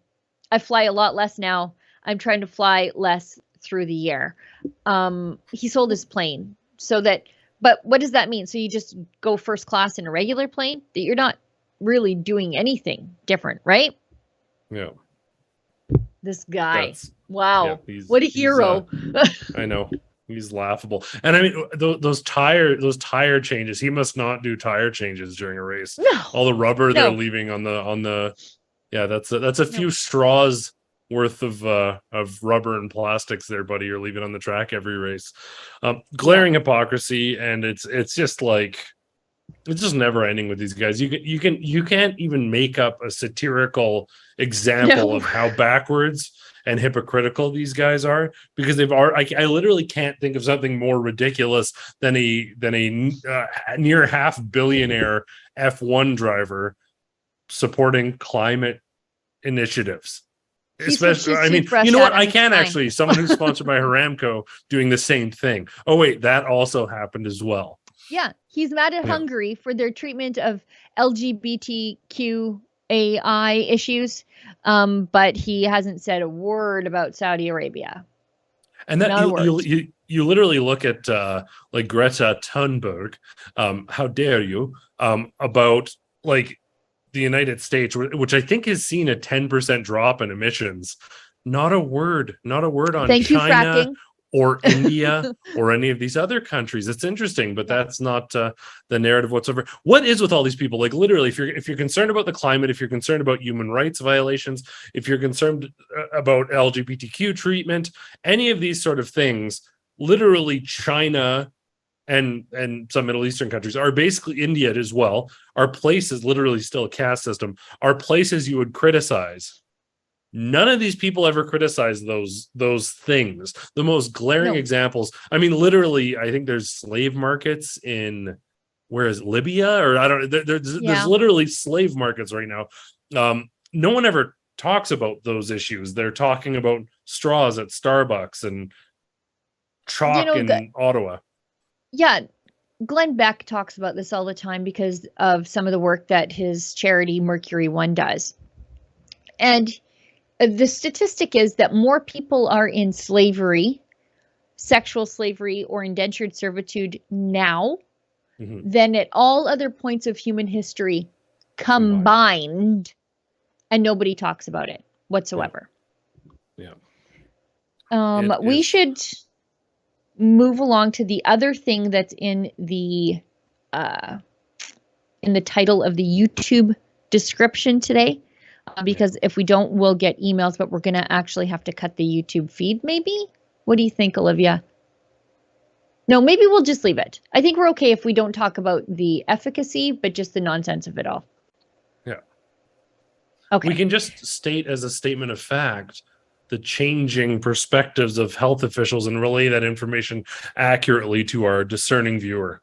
I fly a lot less now. I'm trying to fly less through the year. He sold his plane but what does that mean? So you just go first class in a regular plane? That you're not really doing anything different, right? Yeah. This guy. Wow. What a hero. I know. He's laughable. And I mean, those tire changes, he must not do tire changes during a race. No. All the rubber they're leaving on the that's a few straws worth of rubber and plastics there, buddy, you're leaving on the track every race. Glaring hypocrisy, and it's just like, It's just never ending with these guys. You can't even make up a satirical example No. of how backwards and hypocritical these guys are, because they've already. I literally can't think of something more ridiculous than a near half billionaire F1 driver supporting climate initiatives. He switched Especially, his I mean, toothbrush you know out what? and I it's can fine. actually. Someone who's sponsored by Aramco doing the same thing. Oh wait, that also happened as well. Yeah, he's mad at Yeah. Hungary for their treatment of LGBTQAI issues, but he hasn't said a word about Saudi Arabia. And that Not a word. you literally look at like Greta Thunberg, how dare you, about like the United States, which I think has seen a 10% drop in emissions. Not a word on Thank you, China fracking. or India or any of these other countries. It's interesting, but Yeah. that's not the narrative whatsoever. What is with all these people? Like literally, if you're concerned about the climate, if you're concerned about human rights violations, if you're concerned about LGBTQ treatment, any of these sort of things, literally China and some Middle Eastern countries are basically, India as well, are places, literally still a caste system, are places you would criticize. None of these people ever criticize those things. The most glaring No. examples, I mean, literally, I think there's slave markets in, where is it, Libya, or I don't, there's Yeah. literally slave markets right now. No one ever talks about those issues. They're talking about straws at Starbucks and chalk in Ottawa. Yeah, Glenn Beck talks about this all the time because of some of the work that his charity Mercury One does. And the statistic is that more people are in slavery, sexual slavery, or indentured servitude now than at all other points of human history combined, and nobody talks about it whatsoever. Yeah. We should move along to the other thing that's in the title of the YouTube description today, because if we don't, we'll get emails, but we're going to actually have to cut the YouTube feed maybe. What do you think, Olivia? No, maybe we'll just leave it. I think we're okay if we don't talk about the efficacy, but just the nonsense of it all. Yeah. Okay. We can just state as a statement of fact the changing perspectives of health officials and relay that information accurately to our discerning viewer.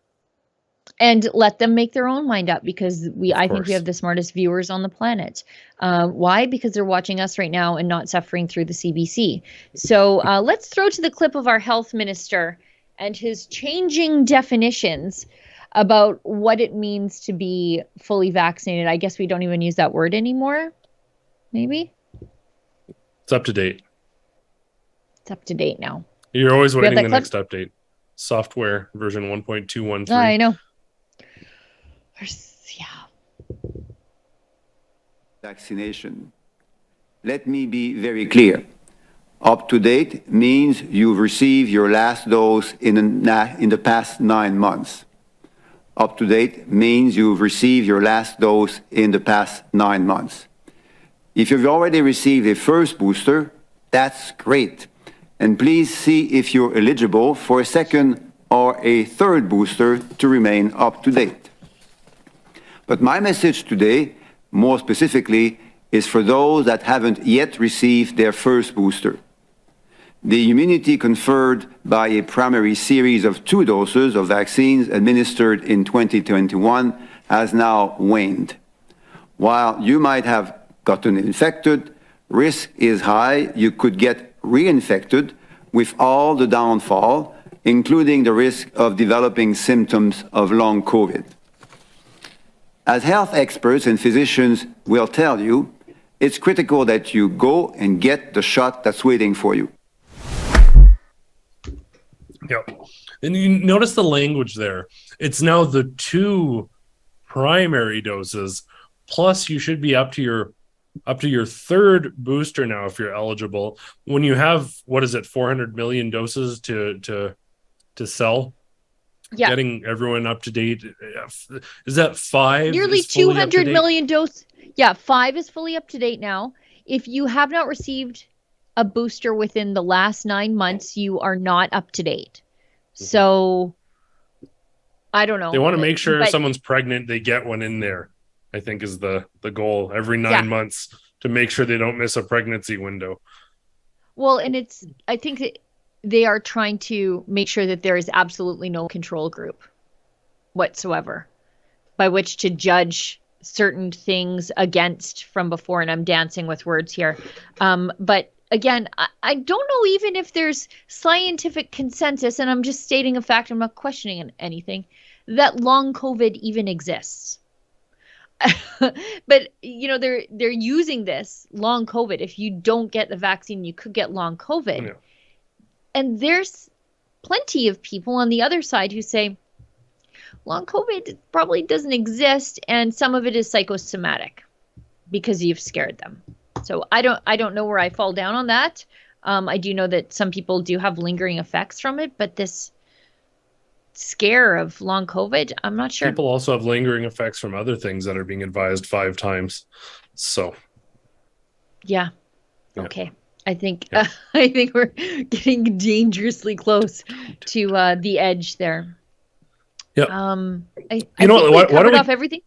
And let them make their own mind up, because I think we course. have the smartest viewers on the planet. Why? Because they're watching us right now and not suffering through the CBC. So let's throw to the clip of our health minister and his changing definitions about what it means to be fully vaccinated. I guess we don't even use that word anymore. Maybe? It's up to date. It's up to date now. You're always waiting the clip? next update. Software version 1.213. I know. Yeah. Vaccination. Let me be very clear. Up to date means you've received your last dose in the past 9 months. Up to date means you've received your last dose in the past 9 months. If you've already received a first booster, that's great. And please see if you're eligible for a second or a third booster to remain up to date. But my message today, more specifically, is for those that haven't yet received their first booster. The immunity conferred by a primary series of 2 doses of vaccines administered in 2021 has now waned. While you might have gotten infected, risk is high you could get reinfected with all the downfall, including the risk of developing symptoms of long COVID. As health experts and physicians will tell you, it's critical that you go and get the shot that's waiting for you. Yep. And you notice the language there. It's now the 2 primary doses, plus you should be up to your third booster now if you're eligible. When you have, what is it, 400 million doses to sell? Yeah. Getting everyone up to date. Is that 5? Nearly 200 million doses. Yeah, 5 is fully up to date now. If you have not received a booster within the last 9 months, you are not up to date. So I don't know. They want to make sure if but someone's pregnant, they get one in there, I think is the goal every 9 yeah. months to make sure they don't miss a pregnancy window. Well, and I think that they are trying to make sure that there is absolutely no control group whatsoever by which to judge certain things against from before. And I'm dancing with words here. But again, I don't know even if there's scientific consensus, and I'm just stating a fact, I'm not questioning anything, that long COVID even exists. But they're using this long COVID. If you don't get the vaccine, you could get long COVID. Yeah. And there's plenty of people on the other side who say long COVID probably doesn't exist, and some of it is psychosomatic because you've scared them. So I don't know where I fall down on that. I do know that some people do have lingering effects from it, but this scare of long COVID, I'm not sure. People also have lingering effects from other things that are being advised 5 times. So yeah. Okay. I think we're getting dangerously close to the edge there. Yeah. I think we covered off everything.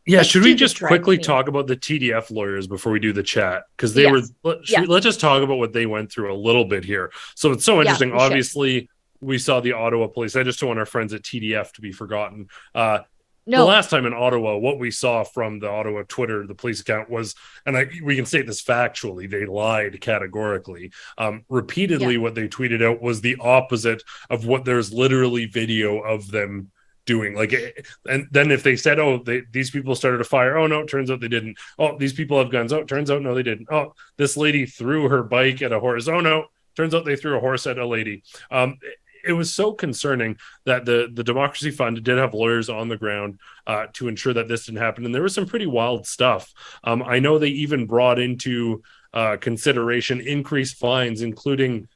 Yeah, should we just quickly talk about the TDF lawyers before we do the chat? Because they were. Let's just talk about what they went through a little bit here. So it's so interesting. Obviously, we saw the Ottawa police. I just don't want our friends at TDF to be forgotten. The last time in Ottawa, what we saw from the Ottawa Twitter, the police account was, and we can state this factually, they lied categorically. Repeatedly, what they tweeted out was the opposite of what there's literally video of them doing. And then if they said, these people started a fire, oh no, it turns out they didn't. Oh, these people have guns. Oh, it turns out no, they didn't. Oh, this lady threw her bike at a horse. Oh no, turns out they threw a horse at a lady. It was so concerning that the Democracy Fund did have lawyers on the ground to ensure that this didn't happen. And there was some pretty wild stuff. I know they even brought into consideration increased fines, including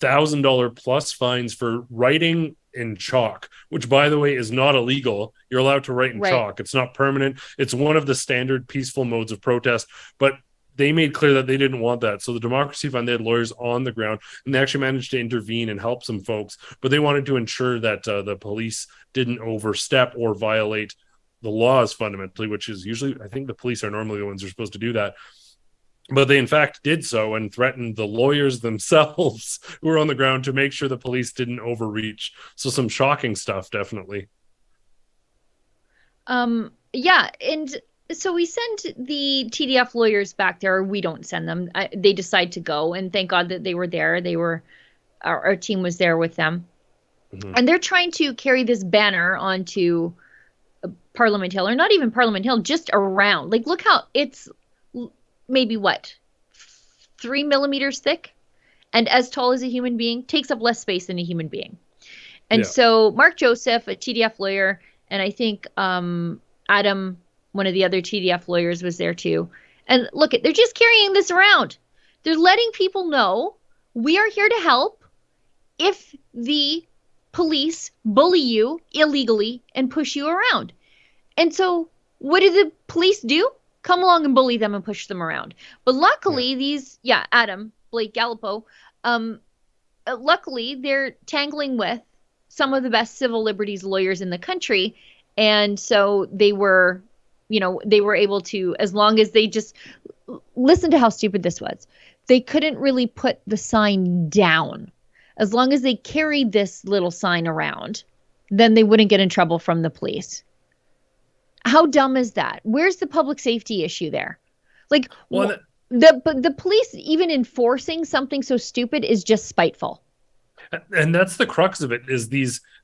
$1,000 plus fines for writing in chalk, which, by the way, is not illegal. You're allowed to write in chalk. It's not permanent. It's one of the standard peaceful modes of protest, but they made clear that they didn't want that. So the Democracy Fund, they had lawyers on the ground, and they actually managed to intervene and help some folks, but they wanted to ensure that the police didn't overstep or violate the laws fundamentally, which is usually, I think the police are normally the ones who are supposed to do that. But they, in fact, did so and threatened the lawyers themselves who were on the ground to make sure the police didn't overreach. So some shocking stuff, definitely. Yeah, and so we send the TDF lawyers back there. We don't send them. They decide to go, and thank God that they were there. Our team was there with them. Mm-hmm. And they're trying to carry this banner onto Parliament Hill, or not even Parliament Hill, just around. Look how it's maybe 3 millimeters thick and as tall as a human being, takes up less space than a human being. And so Mark Joseph, a TDF lawyer, and I think Adam, one of the other TDF lawyers, was there too. And look, they're just carrying this around. They're letting people know we are here to help if the police bully you illegally and push you around. And so what do the police do? Come along and bully them and push them around. But luckily, Adam, Blake Gallipo, luckily they're tangling with some of the best civil liberties lawyers in the country. And so they were able to, as long as they just listen to how stupid this was, they couldn't really put the sign down. As long as they carried this little sign around, then they wouldn't get in trouble from the police. How dumb is that? Where's the public safety issue there? The police even enforcing something so stupid is just spiteful. And that's the crux of it, is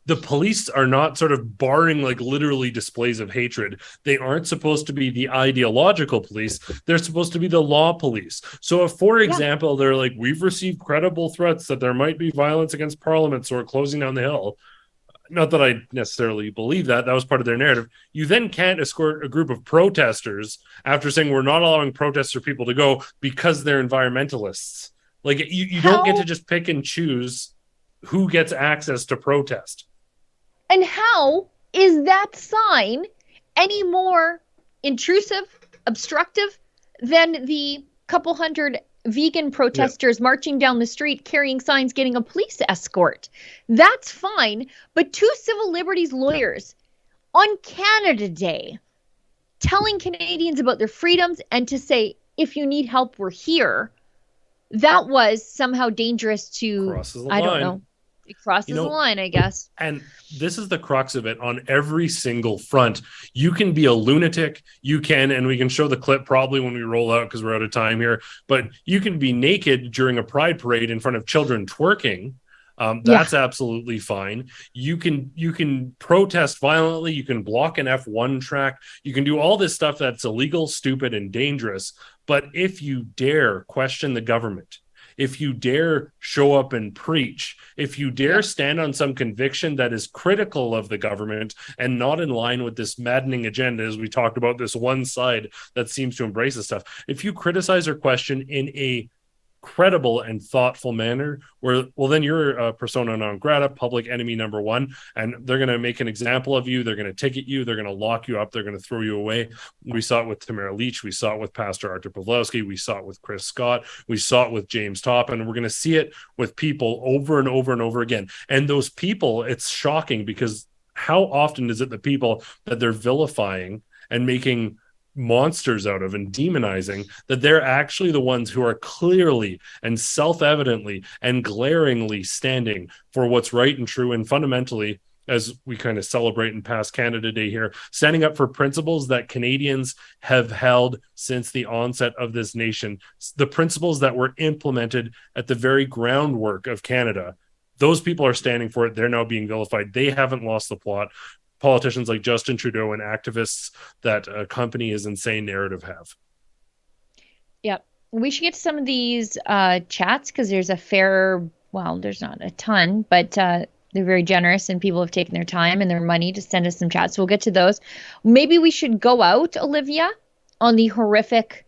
the police are not sort of barring literally displays of hatred. They aren't supposed to be the ideological police. They're supposed to be the law police. So if, for example, they're like, we've received credible threats that there might be violence against Parliament, so we're closing down the hill. Not that I necessarily believe that. That was part of their narrative. You then can't escort a group of protesters after saying we're not allowing protester people to go because they're environmentalists. You don't get to just pick and choose who gets access to protest. And how is that sign any more intrusive, obstructive than the couple hundred vegan protesters marching down the street, carrying signs, getting a police escort. That's fine. But two civil liberties lawyers on Canada Day telling Canadians about their freedoms and to say, if you need help, we're here. That was somehow dangerous to, I don't know. It crosses the line, I guess. And this is the crux of it on every single front. You can be a lunatic. You can, and we can show the clip probably when we roll out because we're out of time here, but you can be naked during a pride parade in front of children twerking. That's absolutely fine. You can protest violently. You can block an F1 track. You can do all this stuff that's illegal, stupid, and dangerous. But if you dare question the government, if you dare show up and preach, if you dare stand on some conviction that is critical of the government and not in line with this maddening agenda, as we talked about, this one side that seems to embrace this stuff, if you criticize or question in a credible and thoughtful manner, then you're a persona non grata, public enemy number one, and they're going to make an example of you. They're going to ticket you. They're going to lock you up. They're going to throw you away. We saw it with Tamara Leach. We saw it with Pastor Artur Pawlowski. We saw it with Chris Scott. We saw it with James Topp, and we're going to see it with people over and over and over again. And those people, it's shocking because how often is it the people that they're vilifying and making monsters out of and demonizing, that they're actually the ones who are clearly and self-evidently and glaringly standing for what's right and true, and fundamentally, as we kind of celebrate and pass Canada Day here, standing up for principles that Canadians have held since the onset of this nation, the principles that were implemented at the very groundwork of Canada. Those people are standing for it. They're now being vilified. They haven't lost the plot. Politicians like Justin Trudeau and activists that accompany his insane narrative have. Yeah, we should get to some of these chats because there's there's not a ton, but they're very generous and people have taken their time and their money to send us some chats. So we'll get to those. Maybe we should go out, Olivia, on the horrific,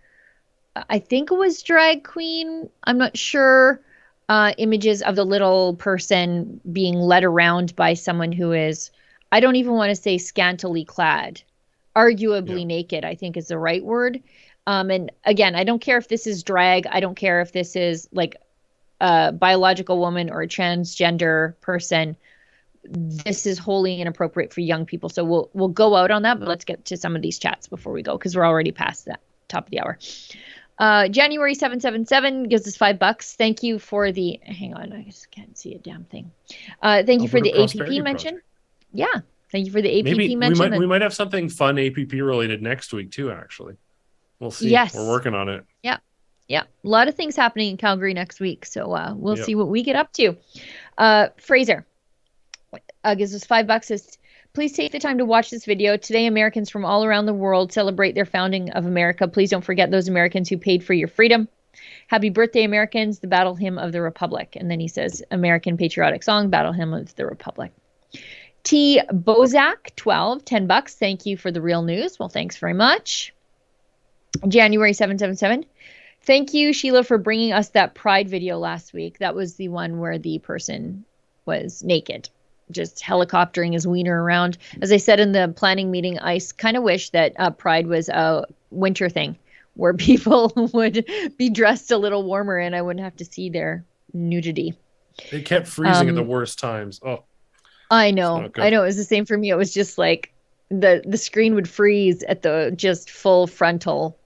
I think it was drag queen, I'm not sure, images of the little person being led around by someone who is, I don't even want to say scantily clad, arguably naked, I think is the right word. And again, I don't care if this is drag. I don't care if this is like a biological woman or a transgender person. This is wholly inappropriate for young people. So we'll go out on that, but let's get to some of these chats before we go because we're already past that top of the hour. January 777 gives us $5. Thank you for the, hang on, I just can't see a damn thing. Thank you for the APP mention. Yeah. Thank you for the APP mention. We might have something fun APP related next week too, actually. We'll see. Yes. We're working on it. Yeah. Yeah. A lot of things happening in Calgary next week. So we'll see what we get up to. Fraser gives us $5. Says, please take the time to watch this video. Today, Americans from all around the world celebrate their founding of America. Please don't forget those Americans who paid for your freedom. Happy birthday, Americans, the battle hymn of the Republic. And then he says, American patriotic song, battle hymn of the Republic. T. Bozak, 12, $10. Thank you for the real news. Well, thanks very much. January 777. Thank you, Sheila, for bringing us that Pride video last week. That was the one where the person was naked, just helicoptering his wiener around. As I said in the planning meeting, I kind of wish that Pride was a winter thing where people would be dressed a little warmer and I wouldn't have to see their nudity. It kept freezing at the worst times. Oh. I know. It was the same for me. It was just like the screen would freeze at the just full frontal,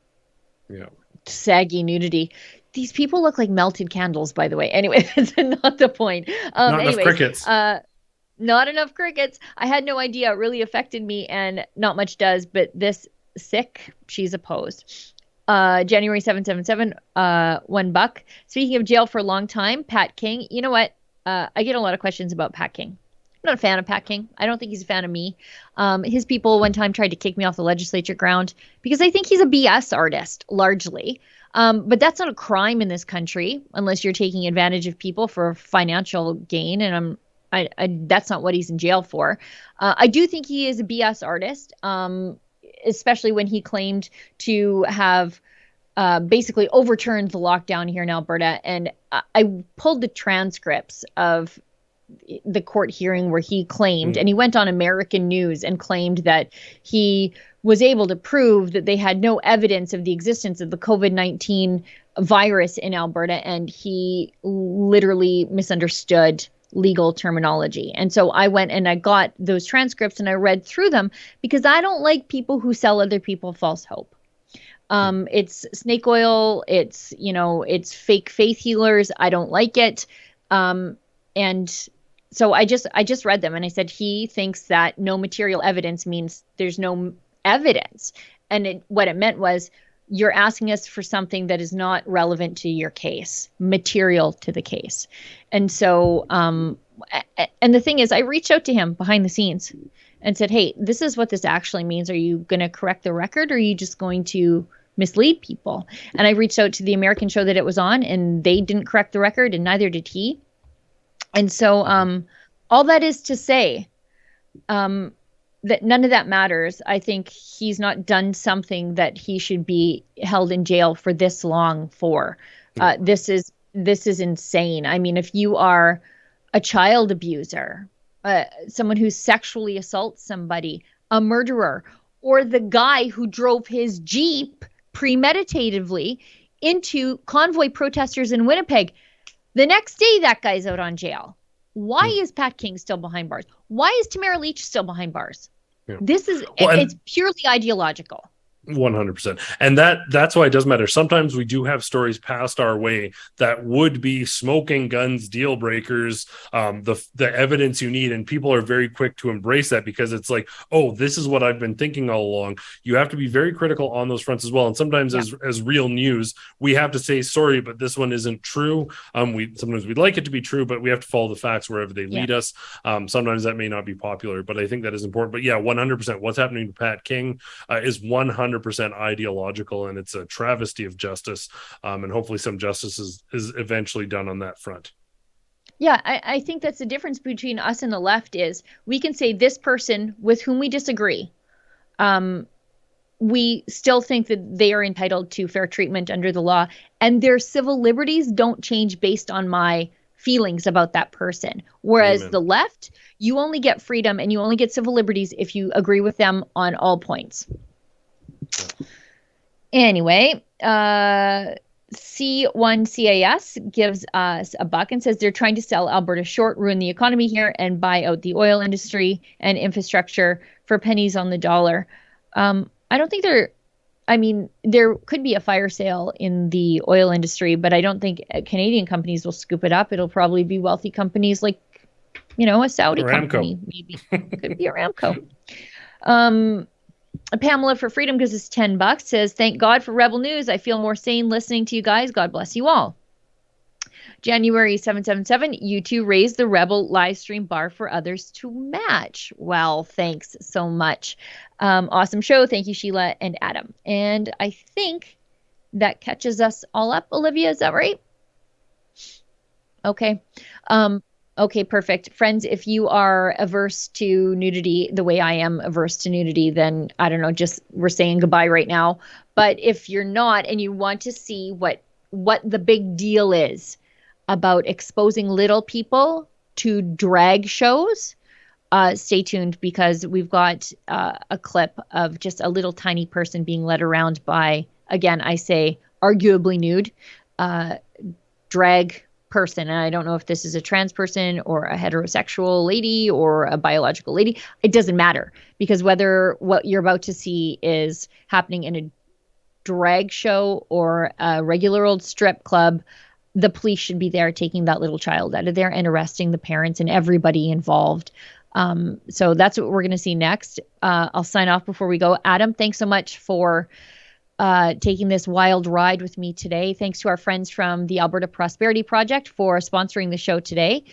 saggy nudity. These people look like melted candles, by the way. Anyway, that's not the point. Enough crickets. Not enough crickets. I had no idea. It really affected me, and not much does. But this sick, she's opposed. January 777, $1. Speaking of jail for a long time, Pat King. You know what? I get a lot of questions about Pat King. I'm not a fan of Pat King. I don't think he's a fan of me. His people one time tried to kick me off the legislature ground because I think he's a BS artist, largely. But that's not a crime in this country unless you're taking advantage of people for financial gain. And that's not what he's in jail for. I do think he is a BS artist, especially when he claimed to have basically overturned the lockdown here in Alberta. And I pulled the transcripts of the court hearing where he claimed, and he went on American news and claimed that he was able to prove that they had no evidence of the existence of the COVID-19 virus in Alberta, and he literally misunderstood legal terminology. And so I went and I got those transcripts and I read through them because I don't like people who sell other people false hope. It's snake oil. It's, it's fake faith healers. I don't like it. And so I just read them and I said, he thinks that no material evidence means there's no evidence. And what it meant was, you're asking us for something that is not relevant to your case, material to the case. And so, and the thing is, I reached out to him behind the scenes and said, hey, this is what this actually means. Are you going to correct the record, or are you just going to mislead people? And I reached out to the American show that it was on, and they didn't correct the record, and neither did he. And so all that is to say, that none of that matters. I think he's not done something that he should be held in jail for this long for. This is insane. I mean, if you are a child abuser, someone who sexually assaults somebody, a murderer, or the guy who drove his Jeep premeditatively into convoy protesters in Winnipeg, the next day that guy's out on jail. Why is Pat King still behind bars? Why is Tamara Leach still behind bars? Yeah. This is, it's purely ideological. 100%. And that's why it does matter. Sometimes we do have stories passed our way that would be smoking guns, deal breakers, the evidence you need. And people are very quick to embrace that because it's like, oh, this is what I've been thinking all along. You have to be very critical on those fronts as well. And sometimes as real news, we have to say, sorry, but this one isn't true. Sometimes we'd like it to be true, but we have to follow the facts wherever they lead us. Sometimes that may not be popular, but I think that is important. But yeah, 100%. What's happening to Pat King is 100% ideological, and it's a travesty of justice, and hopefully some justice is eventually done on that front. Yeah, I think that's the difference between us and the left is we can say this person with whom we disagree, we still think that they are entitled to fair treatment under the law, and their civil liberties don't change based on my feelings about that person. Whereas the left, you only get freedom and you only get civil liberties if you agree with them on all points. Anyway, C1CAS gives us $1 and says they're trying to sell Alberta short, ruin the economy here, and buy out the oil industry and infrastructure for pennies on the dollar. I don't think there could be a fire sale in the oil industry, but I don't think Canadian companies will scoop it up. It'll probably be wealthy companies like, a Saudi Aramco. Company, maybe. Could be Aramco. Pamela for Freedom gives us $10, says, thank God for Rebel News. I feel more sane listening to you guys. God bless you all. January 777, you two raised the Rebel live stream bar for others to match. Well, thanks so much. Awesome show. Thank you, Sheila and Adam. And I think that catches us all up. Olivia, is that right? Okay. Okay, perfect. Friends, if you are averse to nudity the way I am averse to nudity, then I don't know, just we're saying goodbye right now. But if you're not and you want to see what the big deal is about exposing little people to drag shows, stay tuned, because we've got a clip of just a little tiny person being led around by, again, I say arguably nude, drag person. And I don't know if this is a trans person or a heterosexual lady or a biological lady. It doesn't matter, because whether what you're about to see is happening in a drag show or a regular old strip club, the police should be there taking that little child out of there and arresting the parents and everybody involved. So that's what we're going to see next. I'll sign off before we go. Adam, thanks so much for taking this wild ride with me today. Thanks to our friends from the Alberta Prosperity Project for sponsoring the show today.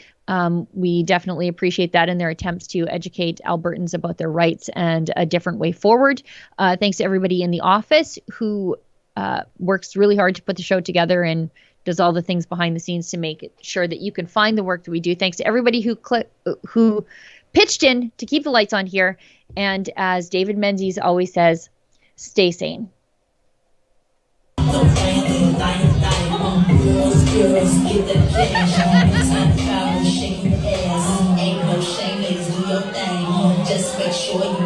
We definitely appreciate that in their attempts to educate Albertans about their rights and a different way forward. Thanks to everybody in the office who works really hard to put the show together and does all the things behind the scenes to make it sure that you can find the work that we do. Thanks to everybody who pitched in to keep the lights on here. And as David Menzies always says, stay sane. Girls, get the cash. Time travel, shake your ass. Ain't no shame, ladies, do your thing. Just make sure you